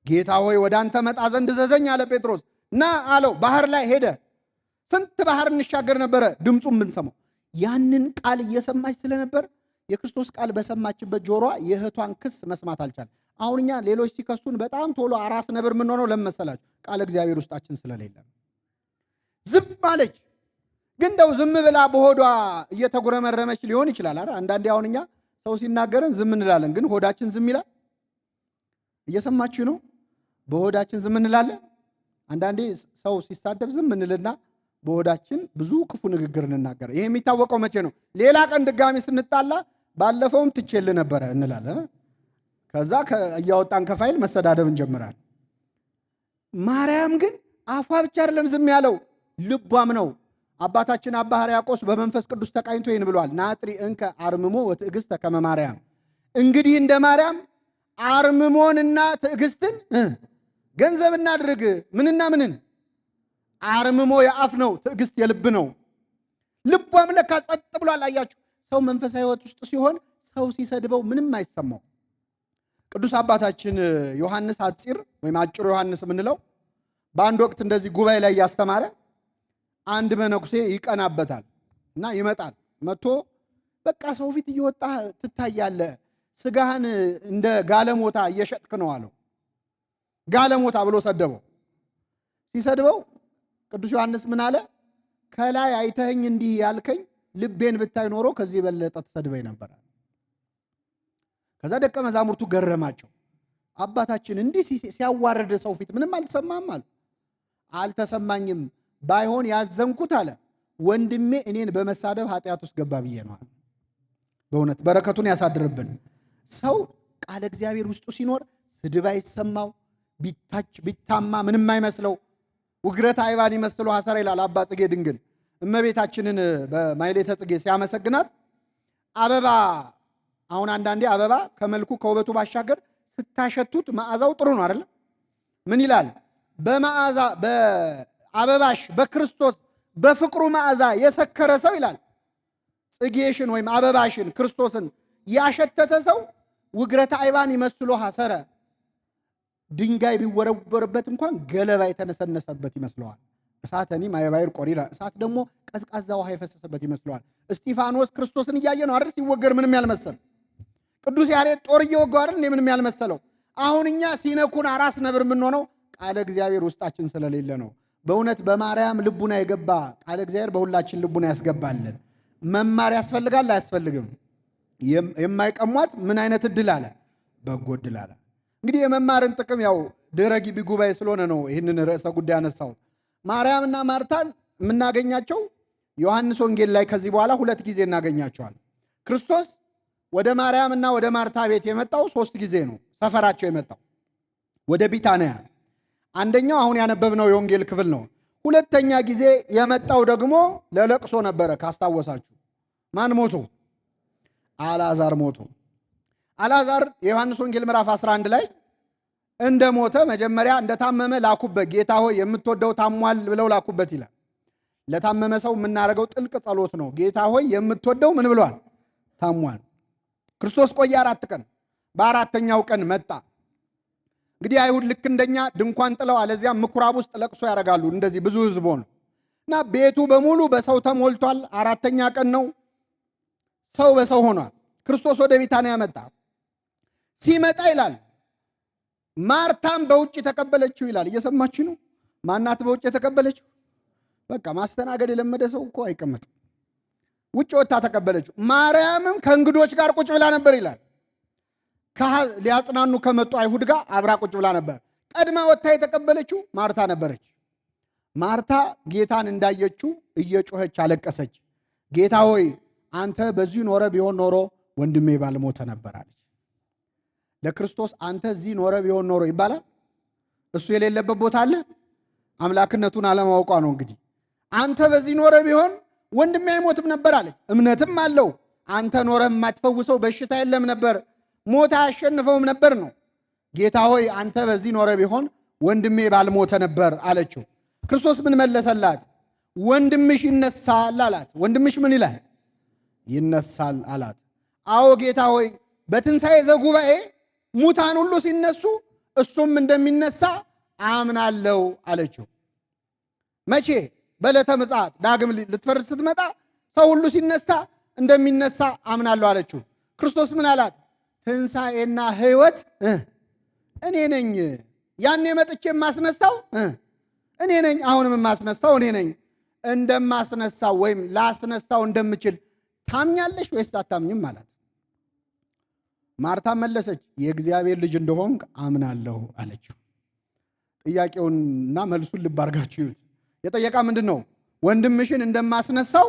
ጌታ ሆይ ወደ አንተ መጣ ዘንድ እዘዘኝ አለ ጴጥሮስ። ና አለው። ባህር ላይ ሄደ። ስንት ባህር እንሻገር ነበረ ድምፁን ብንሰማው። ያንን ቃል እየሰማች ስለነበር የክርስቶስ ቃል በሰማችበት ጆሮዋ የእህቷን ክስ መስማት አልቻለም። አሁን እኛ ሌሎች ሲከሱን በጣም ቶሎ አራስ ነብር የምንሆነው ለምን መሰላችሁ? ቃል እግዚአብሔር ውስጣችን ስለሌለ። ዝም አለች። ግን እንደው ዝም ብላ በሆዷ እየተጉረመረመች ሊሆን ይችላል። አንዳንዴ አሁን እኛ ሰው ሲናገረን ዝም እንላለን፣ ግን ሆዳችን ዝም ይላል። እየሰማችሁ ነው? በሆዳችን ዝም እንላለን። አንዳንዴ ሰው ሲሳደብ ዝም እንልና በሆዳችን ብዙ ክፉ ንግግር እንናገር። ይሄ የሚታወቀው መቼ ነው? ሌላ ቀን ድጋሚ ስንጣላ ባለፈውም ትቼልህ ነበረ እንላለን። ከዛ እያወጣን ከፋይል መሰዳደብ እንጀምራለን። ማርያም ግን አፏ ብቻ አይደለም ዝም ያለው ልቧም ነው። አባታችን አባ ሕርያቆስ በመንፈስ ቅዱስ ተቃኝቶ ይህን ብሏል። ናጥሪ እንከ አርምሞ ወትዕግሥተ ከመ ማርያም። እንግዲህ እንደ ማርያም አርምሞንና ትዕግስትን ገንዘብ እናድርግ። ምንና ምንን? አርምሞ የአፍ ነው፣ ትዕግስት የልብ ነው። ልቧም ለካ ጸጥ ብሏል። አያችሁ፣ ሰው መንፈሳዊ ሕይወት ውስጥ ሲሆን ሰው ሲሰድበው ምንም አይሰማው። ቅዱስ አባታችን ዮሐንስ አፂር ወይም አጭሩ ዮሐንስ የምንለው በአንድ ወቅት እንደዚህ ጉባኤ ላይ እያስተማረ አንድ መነኩሴ ይቀናበታል እና ይመጣል። መጥቶ በቃ ሰው ፊት እየወጣ ትታያለህ፣ ስጋህን እንደ ጋለሞታ እየሸጥክ ነው አለው። ጋለሞታ ብሎ ሰደበው። ሲሰድበው ቅዱስ ዮሐንስ ምን አለ? ከላይ አይተኸኝ እንዲህ ያልከኝ ልቤን ብታይ ኖሮ ከዚህ የበለጠ ትሰድበኝ ነበር። ከዛ ደቀ መዛሙርቱ ገረማቸው። አባታችን እንዲህ ሲያዋርድ ሰው ፊት ምንም አልተሰማም አለ። አልተሰማኝም፣ ባይሆን ያዘንኩት አለ ወንድሜ እኔን በመሳደብ ኃጢአት ውስጥ ገባ ብዬ ነው። በእውነት በረከቱን ያሳድርብን። ሰው ቃለ እግዚአብሔር ውስጡ ሲኖር ስድብ አይሰማው፣ ቢታች ቢታማ ምንም አይመስለው። ውግረተ አይባን ይመስለው ሐሰረ ይላል አባ ጽጌ ድንግል። እመቤታችንን በማይሌተ ጽጌ ሲያመሰግናት አበባ፣ አሁን አንዳንዴ አበባ ከመልኩ ከውበቱ ባሻገር ስታሸቱት መዓዛው ጥሩ ነው አይደል? ምን ይላል? በመዓዛ በአበባሽ በክርስቶስ በፍቅሩ መዓዛ የሰከረ ሰው ይላል ጽጌሽን ወይም አበባሽን ክርስቶስን ያሸተተ ሰው ውግረተ አይባን ይመስሎ ሐሰረ፣ ድንጋይ ቢወረወርበት እንኳን ገለባ የተነሰነሰበት ይመስለዋል። እሳተኒ ማየባይር ቆሪራ፣ እሳት ደግሞ ቀዝቃዛ ውሃ የፈሰሰበት ይመስለዋል። እስጢፋኖስ ክርስቶስን እያየ ነው አይደል ሲወገር ምንም ያልመሰል። ቅዱስ ያሬድ ጦር እየወጋው አይደል ምንም ያልመሰለው። አሁን እኛ ሲነኩን አራስ ነብር የምንሆነው ቃለ እግዚአብሔር ውስጣችን ስለሌለ ነው። በእውነት በማርያም ልቡና የገባ ቃለ እግዚአብሔር በሁላችን ልቡና ያስገባልን። መማር ያስፈልጋል አያስፈልግም? የማይቀሟት ምን አይነት እድል አለ? በጎ እድል አለ። እንግዲህ የመማርን ጥቅም ያው ድህረ ግቢ ጉባኤ ስለሆነ ነው ይህንን ርዕሰ ጉዳይ ያነሳሁት። ማርያምና ማርታን የምናገኛቸው ዮሐንስ ወንጌል ላይ ከዚህ በኋላ 2 ጊዜ እናገኛቸዋል። ክርስቶስ ወደ ማርያምና ወደ ማርታ ቤት የመጣው 3 ጊዜ ነው። ሰፈራቸው የመጣው ወደ ቢታንያ፣ አንደኛው አሁን ያነበብነው የወንጌል ክፍል ነው። 2ኛ ጊዜ የመጣው ደግሞ ለለቅሶ ነበረ። ካስታወሳችሁ ማን ሞቶ? አልዓዛር ሞቶ። አልዓዛር የዮሐንስ ወንጌል ምዕራፍ 11 ላይ እንደ ሞተ መጀመሪያ እንደታመመ ላኩበት። ጌታ ሆይ የምትወደው ታሟል ብለው ላኩበት ይላል። ለታመመ ሰው የምናደርገው ጥልቅ ጸሎት ነው። ጌታ ሆይ የምትወደው ምን ብሏል? ታሟል። ክርስቶስ ቆየ 4 ቀን። በ4ኛው ቀን መጣ። እንግዲህ አይሁድ ልክ እንደኛ ድንኳን ጥለው አለዚያ ምኩራብ ውስጥ ለቅሶ ያደርጋሉ። እንደዚህ ብዙ ሕዝብ ሆነ እና ቤቱ በሙሉ በሰው ተሞልቷል። 4ኛ ቀን ነው። ሰው በሰው ሆኗል። ክርስቶስ ወደ ቢታንያ መጣ። ሲመጣ ይላል ማርታም በውጭ ተቀበለችው ይላል። እየሰማችሁ ነው? ማናት በውጭ የተቀበለችው? በቃ ማስተናገድ የለመደ ሰው እኮ አይቀመጥም። ውጭ ወጥታ ተቀበለችው። ማርያምም ከእንግዶች ጋር ቁጭ ብላ ነበር ይላል። ሊያጽናኑ ከመጡ አይሁድ ጋር አብራ ቁጭ ብላ ነበር። ቀድማ ወጥታ የተቀበለችው ማርታ ነበረች። ማርታ ጌታን እንዳየችው እየጮኸች አለቀሰች። ጌታ ሆይ አንተ በዚህ ኖረ ቢሆን ኖሮ ወንድሜ ባልሞተ ነበር አለች። ለክርስቶስ አንተ እዚህ ኖረ ቢሆን ኖሮ ይባላል? እሱ የሌለበት ቦታ አለ? አምላክነቱን አለማወቋ ነው። እንግዲህ አንተ በዚህ ኖረ ቢሆን ወንድሜ አይሞትም ነበር አለች። እምነትም አለው። አንተ ኖረ የማትፈውሰው በሽታ የለም ነበር፣ ሞት አያሸንፈውም ነበር ነው። ጌታ ሆይ አንተ በዚህ ኖረ ቢሆን ወንድሜ ባልሞተ ነበር አለችው። ክርስቶስ ምን መለሰላት? ወንድምሽ ይነሳል አላት። ወንድምሽ ምን ይላል? ይነሳል አላት። አዎ ጌታ ሆይ በትንሣኤ ዘጉባኤ ሙታን ሁሉ ሲነሱ እሱም እንደሚነሳ አምናለሁ አለችው። መቼ? በዕለተ ምጽአት ዳግም ልትፈርድ ስትመጣ ሰው ሁሉ ሲነሳ እንደሚነሳ አምናለሁ አለችው። ክርስቶስ ምን አላት? ትንሣኤና ሕይወት እኔ ነኝ። ያኔ መጥቼ የማስነሳው እኔ ነኝ፣ አሁንም የማስነሳው እኔ ነኝ። እንደማስነሳው ወይም ላስነሳው እንደምችል ታምኛለሽ ወይስ አታምኝም አላት። ማርታ መለሰች፣ የእግዚአብሔር ልጅ እንደሆንክ አምናለሁ አለችው። ጥያቄውንና መልሱን ልብ አድርጋችሁ ይዩት። የጠየቃ ምንድን ነው? ወንድምሽን እንደማስነሳው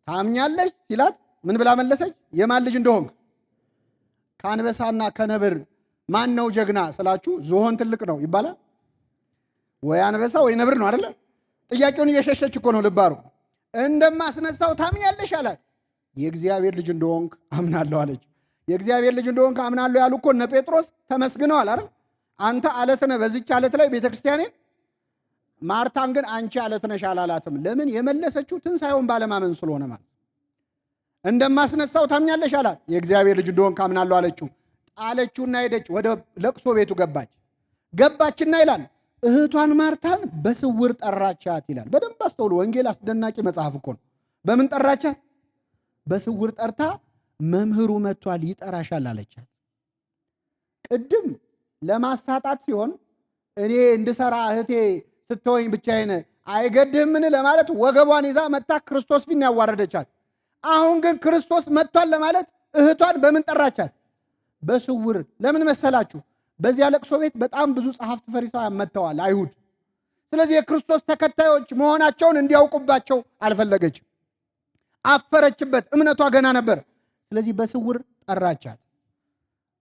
ታምኛለሽ ሲላት ምን ብላ መለሰች? የማን ልጅ እንደሆንክ። ከአንበሳና ከነብር ማን ነው ጀግና ስላችሁ ዝሆን ትልቅ ነው ይባላል ወይ? አንበሳ ወይ ነብር ነው አይደለ? ጥያቄውን እየሸሸች እኮ ነው። ልብ አድርጉ። እንደማስነሳው ታምኛለሽ አላት። የእግዚአብሔር ልጅ እንደሆንክ አምናለሁ አለች። የእግዚአብሔር ልጅ እንደሆንክ አምናለሁ ያሉ እኮ እነ ጴጥሮስ ተመስግነዋል አይደል? አንተ አለት ነህ በዚች አለት ላይ ቤተክርስቲያኔን። ማርታን ግን አንቺ አለት ነሽ አላላትም። ለምን? የመለሰችው ትንሣኤውን ባለማመን ስለሆነ ማለት። እንደማስነሳው ታምኛለሽ አላት። የእግዚአብሔር ልጅ እንደሆንክ አምናለሁ አለችው። ጣለችውና ሄደች። ወደ ለቅሶ ቤቱ ገባችና ይላል እህቷን ማርታን በስውር ጠራቻት ይላል። በደንብ አስተውሉ። ወንጌል አስደናቂ መጽሐፍ እኮ ነው። በምን ጠራቻት? በስውር ጠርታ መምህሩ መጥቷል ይጠራሻል አለቻት። ቅድም ለማሳጣት ሲሆን እኔ እንድሰራ እህቴ ስትወኝ ብቻዬን አይገድህምን ለማለት ወገቧን ይዛ መታ ክርስቶስ ፊት ያዋረደቻት። አሁን ግን ክርስቶስ መጥቷል ለማለት እህቷን በምን ጠራቻት? በስውር። ለምን መሰላችሁ? በዚያ ለቅሶ ቤት በጣም ብዙ ጸሐፍት ፈሪሳውያን መጥተዋል፣ አይሁድ። ስለዚህ የክርስቶስ ተከታዮች መሆናቸውን እንዲያውቁባቸው አልፈለገችም። አፈረችበት። እምነቷ ገና ነበር። ስለዚህ በስውር ጠራቻት።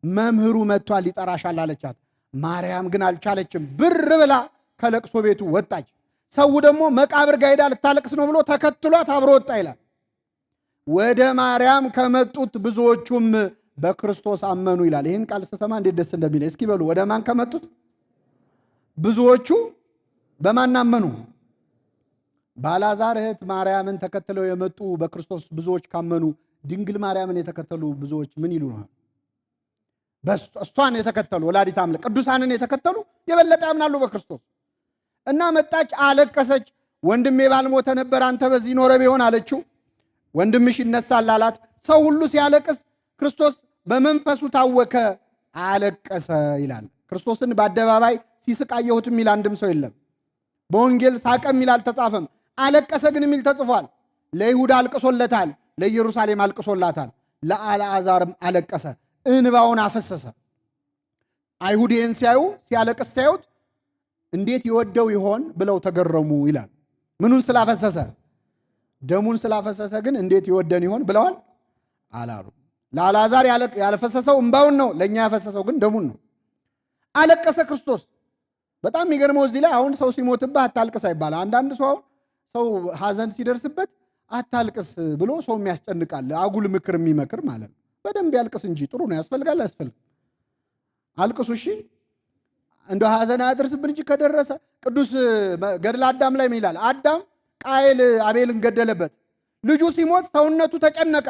መምህሩ መጥቷል ይጠራሻል አለቻት። ማርያም ግን አልቻለችም። ብር ብላ ከለቅሶ ቤቱ ወጣች። ሰው ደግሞ መቃብር ጋር ሄዳ ልታለቅስ ነው ብሎ ተከትሏት አብሮ ወጣ ይላል። ወደ ማርያም ከመጡት ብዙዎቹም በክርስቶስ አመኑ ይላል። ይህን ቃል ስሰማ እንዴት ደስ እንደሚል እስኪ በሉ። ወደ ማን ከመጡት? ብዙዎቹ በማን አመኑ? ባላዛር እህት ማርያምን ተከትለው የመጡ በክርስቶስ ብዙዎች ካመኑ ድንግል ማርያምን የተከተሉ ብዙዎች ምን ይሉ ነው? እሷን የተከተሉ ወላዲተ አምላክ ቅዱሳንን የተከተሉ የበለጠ ያምናሉ በክርስቶስ። እና መጣች፣ አለቀሰች። ወንድሜ ባልሞተ ነበር፣ አንተ በዚህ ኖረ ቢሆን አለችው። ወንድምሽ ይነሳል አላት። ሰው ሁሉ ሲያለቅስ ክርስቶስ በመንፈሱ ታወከ፣ አለቀሰ ይላል። ክርስቶስን በአደባባይ ሲስቅ አየሁት የሚል አንድም ሰው የለም። በወንጌል ሳቀ የሚል አልተጻፈም። አለቀሰ ግን የሚል ተጽፏል። ለይሁዳ አልቅሶለታል፣ ለኢየሩሳሌም አልቅሶላታል። ለአልዓዛርም አለቀሰ፣ እንባውን አፈሰሰ። አይሁድ ይህን ሲያዩ ሲያለቅስ ሲያዩት እንዴት ይወደው ይሆን ብለው ተገረሙ ይላል። ምኑን ስላፈሰሰ? ደሙን ስላፈሰሰ ግን እንዴት ይወደን ይሆን ብለዋል አላሉ። ለአልዓዛር ያልፈሰሰው እንባውን ነው፣ ለእኛ ያፈሰሰው ግን ደሙን ነው። አለቀሰ ክርስቶስ። በጣም የሚገርመው እዚህ ላይ አሁን ሰው ሲሞትብህ አታልቅስ አይባልም። አንዳንድ ሰው ሐዘን ሲደርስበት አታልቅስ ብሎ ሰው የሚያስጨንቃል፣ አጉል ምክር የሚመክር ማለት ነው። በደንብ ያልቅስ እንጂ ጥሩ ነው። ያስፈልጋል አያስፈልግም? አልቅሱ እሺ። እንደ ሐዘን አያደርስብን እንጂ ከደረሰ ቅዱስ ገድለ አዳም ላይ ምን ይላል? አዳም ቃየል አቤልን ገደለበት። ልጁ ሲሞት ሰውነቱ ተጨነቀ፣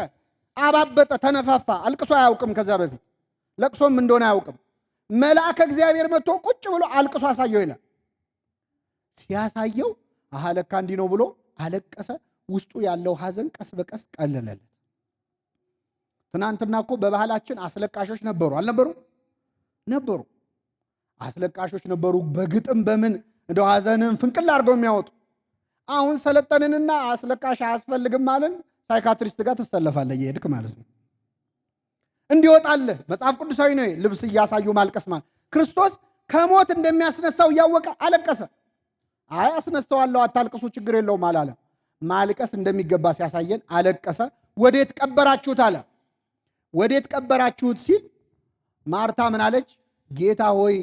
አባበጠ፣ ተነፋፋ። አልቅሶ አያውቅም። ከዛ በፊት ለቅሶም እንደሆነ አያውቅም። መልአከ እግዚአብሔር መጥቶ ቁጭ ብሎ አልቅሶ አሳየው ይላል። ሲያሳየው አሃ ለካ እንዲህ ነው ብሎ አለቀሰ። ውስጡ ያለው ሐዘን ቀስ በቀስ ቀለለለት። ትናንትና እኮ በባህላችን አስለቃሾች ነበሩ አልነበሩ? ነበሩ። አስለቃሾች ነበሩ። በግጥም በምን እንደው ሐዘንን ፍንቅል አድርገው የሚያወጡ። አሁን ሰለጠንንና አስለቃሽ አያስፈልግም ማለት ሳይካትሪስት ጋር ትሰለፋለህ እየሄድክ ማለት ነው። እንዲወጣልህ መጽሐፍ ቅዱሳዊ ነው። ልብስ እያሳዩ ማልቀስ ማለት ክርስቶስ ከሞት እንደሚያስነሳው እያወቀ አለቀሰ። አይ አስነስተዋለሁ አታልቅሱ ችግር የለውም አላለም። ማልቀስ እንደሚገባ ሲያሳየን አለቀሰ። ወዴት ቀበራችሁት አለ። ወዴት ቀበራችሁት ሲል ማርታ ምን አለች? ጌታ ሆይ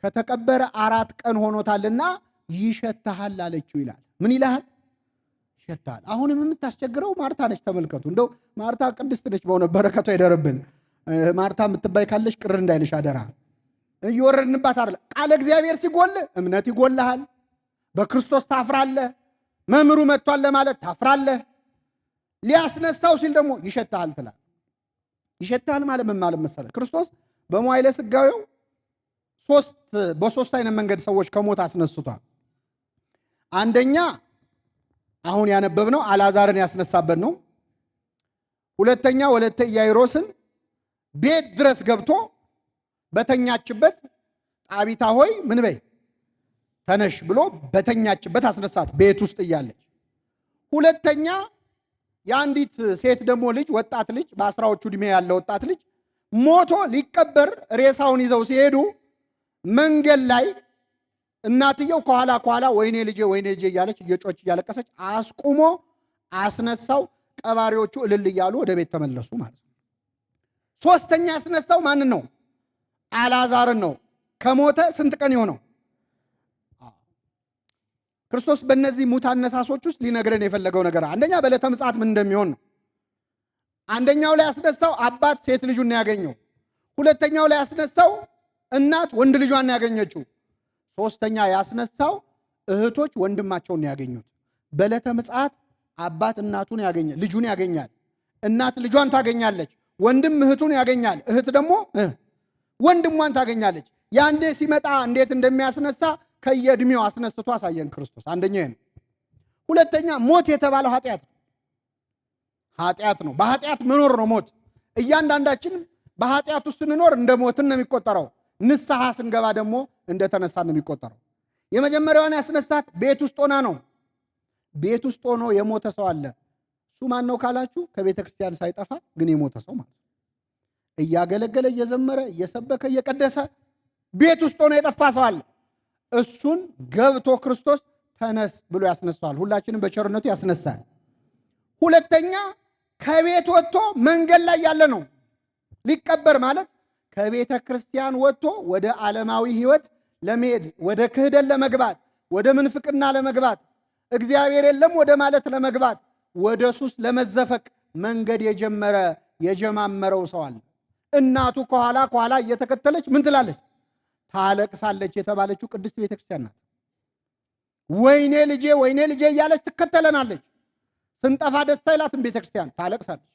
ከተቀበረ 4 ቀን ሆኖታልና ይሸታሃል አለችው ይላል። ምን ይልሃል? ይሸታል። አሁንም የምታስቸግረው ማርታ ነች። ተመልከቱ። እንደው ማርታ ቅድስት ነች። በሆነ በረከቷ ይደርብን። ማርታ የምትባይ ካለች ቅር እንዳይልሽ አደራ። እየወረድንባት አይደለ። ቃለ እግዚአብሔር ሲጎል እምነት ይጎልሃል። በክርስቶስ ታፍራለህ። መምህሩ መጥቷል ለማለት ታፍራለህ። ሊያስነሳው ሲል ደግሞ ይሸታሃል ትላል። ይሸታሃል ማለት ምን ማለት መሰለህ? ክርስቶስ በመዋዕለ ሥጋዌው በሶስት አይነት መንገድ ሰዎች ከሞት አስነስቷል። አንደኛ አሁን ያነበብነው አልዓዛርን ያስነሳበት ነው። ሁለተኛ ወለተ ኢያኢሮስን ቤት ድረስ ገብቶ በተኛችበት ጣቢታ ሆይ ምን በይ ተነሽ ብሎ በተኛችበት አስነሳት፣ ቤት ውስጥ እያለች። ሁለተኛ የአንዲት ሴት ደግሞ ልጅ ወጣት ልጅ በ10ዎቹ ዕድሜ ያለ ወጣት ልጅ ሞቶ ሊቀበር ሬሳውን ይዘው ሲሄዱ መንገድ ላይ እናትየው ከኋላ ወይኔ ልጄ እያለች እየጮች እያለቀሰች አስቁሞ አስነሳው። ቀባሪዎቹ እልል እያሉ ወደ ቤት ተመለሱ ማለት ነው። ሶስተኛ ያስነሳው ማንን ነው? አልዓዛርን ነው። ከሞተ ስንት ቀን የሆነው? ክርስቶስ በእነዚህ ሙት አነሳሶች ውስጥ ሊነግረን የፈለገው ነገር አንደኛ በዕለተ ምጽአት ምን እንደሚሆን ነው። አንደኛው ላይ ያስነሳው አባት ሴት ልጁን ነው ያገኘው። ሁለተኛው ላይ ያስነሳው እናት ወንድ ልጇን ነው ያገኘችው። ሶስተኛ ያስነሳው እህቶች ወንድማቸውን ነው ያገኙት። በዕለተ ምጽአት አባት እናቱን ያገኛል፣ ልጁን ያገኛል። እናት ልጇን ታገኛለች፣ ወንድም እህቱን ያገኛል፣ እህት ደግሞ ወንድሟን ታገኛለች። ያንዴ ሲመጣ እንዴት እንደሚያስነሳ ከየዕድሜው አስነስቶ አሳየን ክርስቶስ። አንደኛ ነው። ሁለተኛ ሞት የተባለው ኃጢአት ነው። በኃጢአት መኖር ነው ሞት። እያንዳንዳችን በኃጢአት ውስጥ ስንኖር እንደ ሞትን ነው የሚቆጠረው። ንስሐ ስንገባ ደግሞ እንደተነሳ ነው የሚቆጠረው። የመጀመሪያዋን ያስነሳት ቤት ውስጥ ሆና ነው። ቤት ውስጥ ሆኖ የሞተ ሰው አለ። እሱ ማን ነው ካላችሁ ከቤተ ክርስቲያን ሳይጠፋ ግን የሞተ ሰው ማለት እያገለገለ እየዘመረ እየሰበከ እየቀደሰ ቤት ውስጥ ሆኖ የጠፋ ሰው አለ። እሱን ገብቶ ክርስቶስ ተነስ ብሎ ያስነሳዋል። ሁላችንም በቸርነቱ ያስነሳል። ሁለተኛ ከቤት ወጥቶ መንገድ ላይ ያለ ነው። ሊቀበር ማለት ከቤተ ክርስቲያን ወጥቶ ወደ ዓለማዊ ሕይወት ለመሄድ ወደ ክህደት ለመግባት ወደ ምንፍቅና ለመግባት እግዚአብሔር የለም ወደ ማለት ለመግባት ወደ ሱስ ለመዘፈቅ መንገድ የጀማመረው ሰው አለ። እናቱ ከኋላ እየተከተለች ምን ትላለች? ታለቅሳለች የተባለችው ቅድስት ቤተ ክርስቲያን ናት። ወይኔ ልጄ እያለች ትከተለናለች። ስንጠፋ ደስ አይላትም ቤተ ክርስቲያን፣ ታለቅሳለች።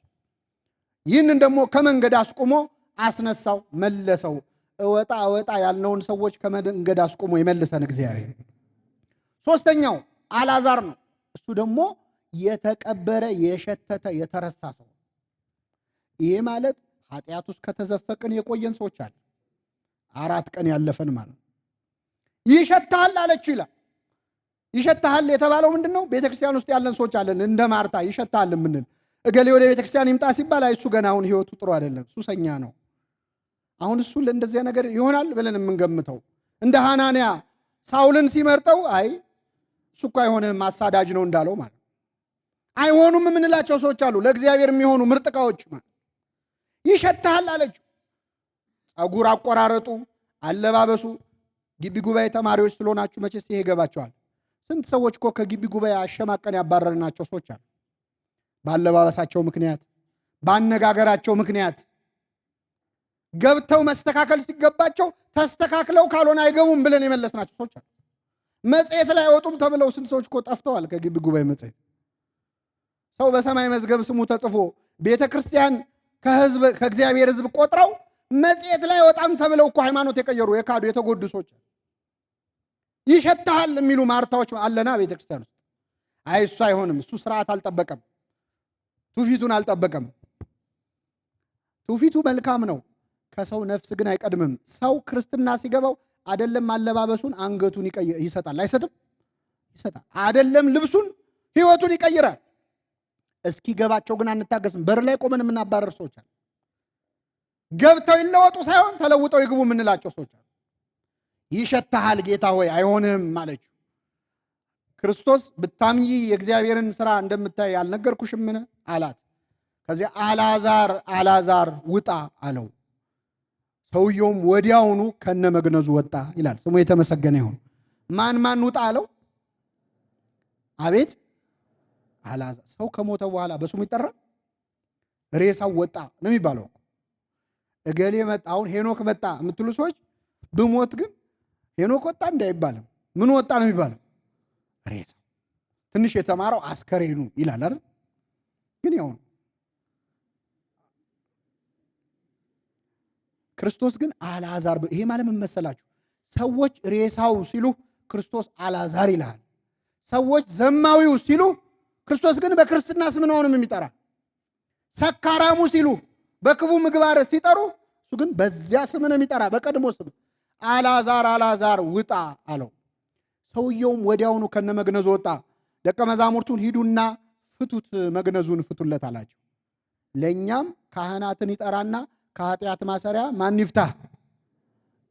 ይህንን ደግሞ ከመንገድ አስቁሞ አስነሳው፣ መለሰው። እወጣ ያልነውን ሰዎች ከመንገድ አስቁሞ ይመልሰን እግዚአብሔር። ሶስተኛው አልዓዛር ነው። እሱ ደግሞ የተቀበረ የሸተተ የተረሳ ሰው። ይሄ ማለት ኃጢአት ውስጥ ከተዘፈቅን የቆየን ሰዎች አለ 4 ቀን ያለፈን ማለት ይሸታል አለችው ይላል። ይሸታሃል የተባለው ምንድን ነው? ቤተክርስቲያን ውስጥ ያለን ሰዎች አለን እንደ ማርታ ይሸታሃል የምንል እገሌ ወደ ቤተክርስቲያን ይምጣ ሲባል እሱ ገና አሁን ህይወቱ ጥሩ አይደለም፣ ሱሰኛ ነው። አሁን እሱ ለእንደዚያ ነገር ይሆናል ብለን የምንገምተው እንደ ሐናንያ ሳውልን ሲመርጠው አይ እሱ እኮ አይሆንም አሳዳጅ ነው እንዳለው ማለት አይሆኑም የምንላቸው ሰዎች አሉ። ለእግዚአብሔር የሚሆኑ ምርጥ ዕቃዎች ማለት ይሸታሃል አለችው። ጸጉር አቆራረጡ፣ አለባበሱ ግቢ ጉባኤ ተማሪዎች ስለሆናችሁ መቼስ ይሄ ይገባቸዋል። ስንት ሰዎች እኮ ከግቢ ጉባኤ አሸማቀን ያባረርናቸው ሰዎች አሉ። ባለባበሳቸው ምክንያት፣ ባነጋገራቸው ምክንያት ገብተው መስተካከል ሲገባቸው ተስተካክለው ካልሆነ አይገቡም ብለን የመለስናቸው ሰዎች አሉ። መጽሔት ላይ አይወጡም ተብለው ስንት ሰዎች እኮ ጠፍተዋል ከግቢ ጉባኤ መጽሔት። ሰው በሰማይ መዝገብ ስሙ ተጽፎ ቤተ ክርስቲያን ከእግዚአብሔር ሕዝብ ቆጥረው መጽሔት ላይ አይወጣም ተብለው እኮ ሃይማኖት የቀየሩ የካዱ የተጎዱ ሰዎች ይሸታሃል የሚሉ ማርታዎች አለና ቤተ ክርስቲያን ውስጥ። አይ እሱ አይሆንም፣ እሱ ስርዓት አልጠበቀም፣ ትውፊቱን አልጠበቀም። ትውፊቱ መልካም ነው፣ ከሰው ነፍስ ግን አይቀድምም። ሰው ክርስትና ሲገባው አይደለም አለባበሱን አንገቱን ይሰጣል። አይሰጥም? ይሰጣል። አይደለም ልብሱን ህይወቱን ይቀይራል። እስኪ ገባቸው ግን አንታገስም። በር ላይ ቆመን የምናባረር ሰዎች አሉ። ገብተው ይለወጡ ሳይሆን ተለውጠው ይግቡ የምንላቸው ሰዎች አሉ። ይሸታሃል ጌታ ሆይ አይሆንም አለችው። ክርስቶስ ብታምኚ የእግዚአብሔርን ስራ እንደምታይ አልነገርኩሽምን አላት። ከዚያ አልዓዛር ውጣ አለው። ሰውየውም ወዲያውኑ ከነ መግነዙ ወጣ ይላል። ስሙ የተመሰገነ ይሁን። ማን ውጣ አለው? አቤት አልዓዛር። ሰው ከሞተ በኋላ በስሙ ይጠራል? ሬሳው ወጣ ነው የሚባለው። እገሌ መጣ፣ አሁን ሄኖክ መጣ የምትሉ ሰዎች ብሞት ግን ሄኖክ ወጣ እንዳይባልም ምን ወጣ ነው የሚባለው? ሬሳው። ትንሽ የተማረው አስከሬኑ ይላል አይደል? ግን ያው ክርስቶስ ግን አልዓዛር። ይሄ ማለት ምን መሰላችሁ? ሰዎች ሬሳው ሲሉ ክርስቶስ አልዓዛር ይላል። ሰዎች ዘማዊው ሲሉ ክርስቶስ ግን በክርስትና ስም ነው የሚጠራ። ሰካራሙ ሲሉ በክቡ ምግባር ሲጠሩ እሱ ግን በዚያ ስም ነው የሚጠራ፣ በቀድሞ ስም። አልዓዛር ውጣ አለው። ሰውየውም ወዲያውኑ ከነ መግነዙ ወጣ። ደቀ መዛሙርቱን ሂዱና ፍቱት፣ መግነዙን ፍቱለት አላቸው። ለእኛም ካህናትን ይጠራና ከኃጢአት ማሰሪያ ማን ይፍታ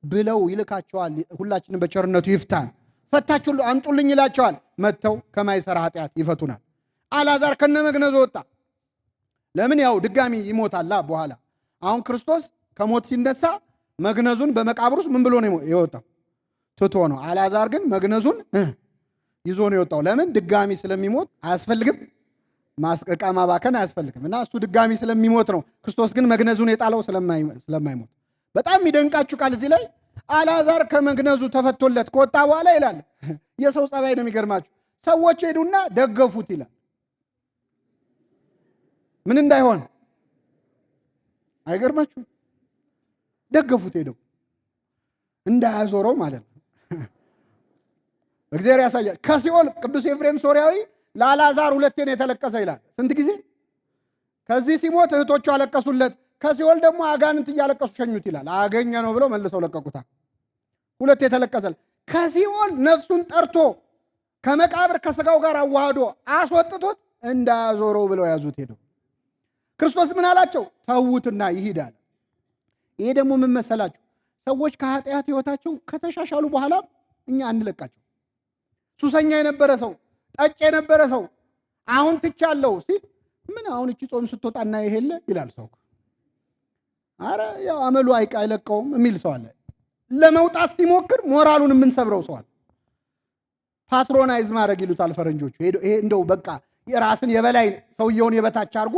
ብለው ይልካቸዋል። ሁላችንም በቸርነቱ ይፍታን፣ ፈታችሁ አምጡልኝ ይላቸዋል። መጥተው ከማይሰራ ኃጢአት ይፈቱናል። አልዓዛር ከነ መግነዙ ወጣ። ለምን? ያው ድጋሚ ይሞታላ በኋላ። አሁን ክርስቶስ ከሞት ሲነሳ መግነዙን በመቃብር ውስጥ ምን ብሎ ነው የወጣው? ትቶ ነው። አልዓዛር ግን መግነዙን ይዞ ነው የወጣው። ለምን? ድጋሚ ስለሚሞት አያስፈልግም፣ ዕቃ ማባከን አያስፈልግም። እና እሱ ድጋሚ ስለሚሞት ነው። ክርስቶስ ግን መግነዙን የጣለው ስለማይሞት። በጣም የሚደንቃችሁ ቃል እዚህ ላይ አልዓዛር ከመግነዙ ተፈቶለት ከወጣ በኋላ ይላል። የሰው ጸባይ ነው የሚገርማችሁ። ሰዎች ሄዱና ደገፉት ይላል። ምን እንዳይሆን አይገርማችሁ? ደገፉት፣ ሄደው እንዳያዞረው ማለት ነው። እግዚአብሔር ያሳያል። ከሲኦል ቅዱስ ኤፍሬም ሶርያዊ ለአልዓዛር ሁለቴ ነው የተለቀሰ ይላል። ስንት ጊዜ? ከዚህ ሲሞት እህቶቹ አለቀሱለት፣ ከሲኦል ደግሞ አጋንንት እያለቀሱ ሸኙት ይላል። አገኘ ነው ብለው መልሰው ለቀቁታ። ሁለቴ የተለቀሰል። ከሲኦል ነፍሱን ጠርቶ ከመቃብር ከስጋው ጋር አዋህዶ አስወጥቶት እንዳያዞረው ብለው ያዙት ሄደው። ክርስቶስ ምን አላቸው? ተዉትና ይሂዳል። ይሄ ደግሞ ምን መሰላችሁ? ሰዎች ከኃጢአት ህይወታቸው ከተሻሻሉ በኋላ እኛ አንለቃቸው። ሱሰኛ የነበረ ሰው፣ ጠጭ የነበረ ሰው አሁን ትቻለሁ ሲል ምን አሁን እቺ ጾም ስትወጣና ይሄለ ይላል ሰው። አረ ያው አመሉ አይለቀውም የሚል ሰው አለ። ለመውጣት ሲሞክር ሞራሉን የምንሰብረው ሰው አለ። ፓትሮናይዝ ማድረግ ይሉታል ፈረንጆቹ። ይሄ እንደው በቃ የራስን የበላይ ሰውየውን የበታች አድርጎ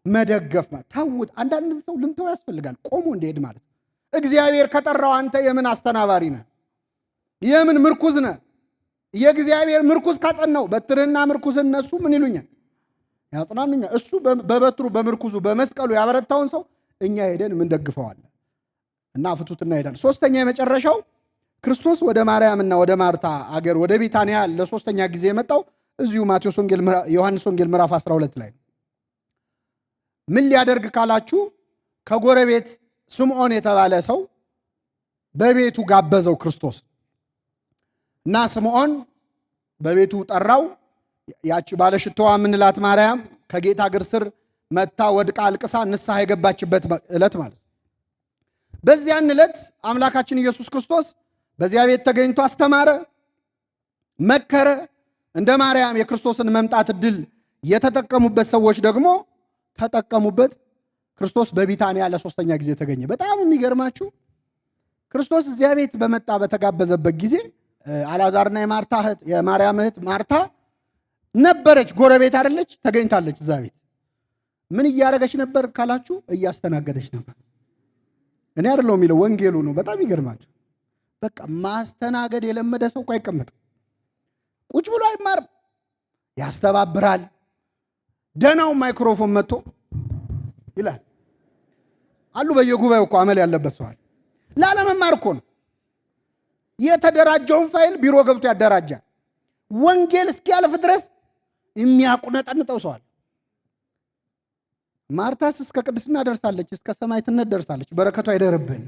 መደገፍ ማለት ታውት። አንዳንድ ሰው ልንተው ያስፈልጋል፣ ቆሞ እንደሄድ ማለት። እግዚአብሔር ከጠራው አንተ የምን አስተናባሪ ነህ? የምን ምርኩዝ ነህ? የእግዚአብሔር ምርኩዝ ካጸናው በትርህና ምርኩዝ እነሱ ምን ይሉኛል? ያጽናኑኛል። እሱ በበትሩ በምርኩዙ በመስቀሉ ያበረታውን ሰው እኛ ሄደን ምን ደግፈዋለን? እና ፍቱትና ሄዳል። ሶስተኛ የመጨረሻው ክርስቶስ ወደ ማርያምና ወደ ማርታ አገር ወደ ቢታንያ ለሶስተኛ ጊዜ የመጣው እዚሁ ዮሐንስ ወንጌል ምዕራፍ 12 ላይ ነው። ምን ሊያደርግ ካላችሁ ከጎረቤት ስምዖን የተባለ ሰው በቤቱ ጋበዘው ክርስቶስ እና ስምዖን በቤቱ ጠራው። ያቺ ባለሽቶዋ የምንላት ማርያም ከጌታ እግር ስር መታ ወድቃ አልቅሳ ንስሐ የገባችበት ዕለት ማለት። በዚያን ዕለት አምላካችን ኢየሱስ ክርስቶስ በዚያ ቤት ተገኝቶ አስተማረ፣ መከረ። እንደ ማርያም የክርስቶስን መምጣት ዕድል የተጠቀሙበት ሰዎች ደግሞ ተጠቀሙበት። ክርስቶስ በቢታንያ ለሶስተኛ ጊዜ ተገኘ። በጣም የሚገርማችሁ ክርስቶስ እዚያ ቤት በመጣ በተጋበዘበት ጊዜ አልዓዛርና የማርያም እህት ማርታ ነበረች፣ ጎረቤት አይደለች፣ ተገኝታለች እዛ ቤት። ምን እያደረገች ነበር ካላችሁ፣ እያስተናገደች ነበር። እኔ አይደለሁ የሚለው ወንጌሉ ነው። በጣም ይገርማችሁ። በቃ ማስተናገድ የለመደ ሰው እኮ አይቀመጥም፣ ቁጭ ብሎ አይማርም፣ ያስተባብራል። ደናው ማይክሮፎን መጥቶ ይላል አሉ። በየጉባኤው እኮ አመል ያለበት ሰዋል። ላለመማር እኮ ነው። የተደራጀውን ፋይል ቢሮ ገብቶ ያደራጃል። ወንጌል እስኪያልፍ ድረስ የሚያቁነጠንጠው ሰዋል። ማርታስ እስከ ቅድስና ደርሳለች፣ እስከ ሰማዕትነት ደርሳለች። በረከቷ አይደርብን።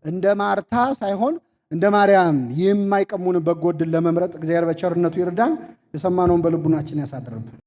እንደ ማርታ ሳይሆን እንደ ማርያም የማይቀሙን በጎ ዕድል ለመምረጥ እግዚአብሔር በቸርነቱ ይርዳን። የሰማነውን በልቡናችን ያሳድርብን።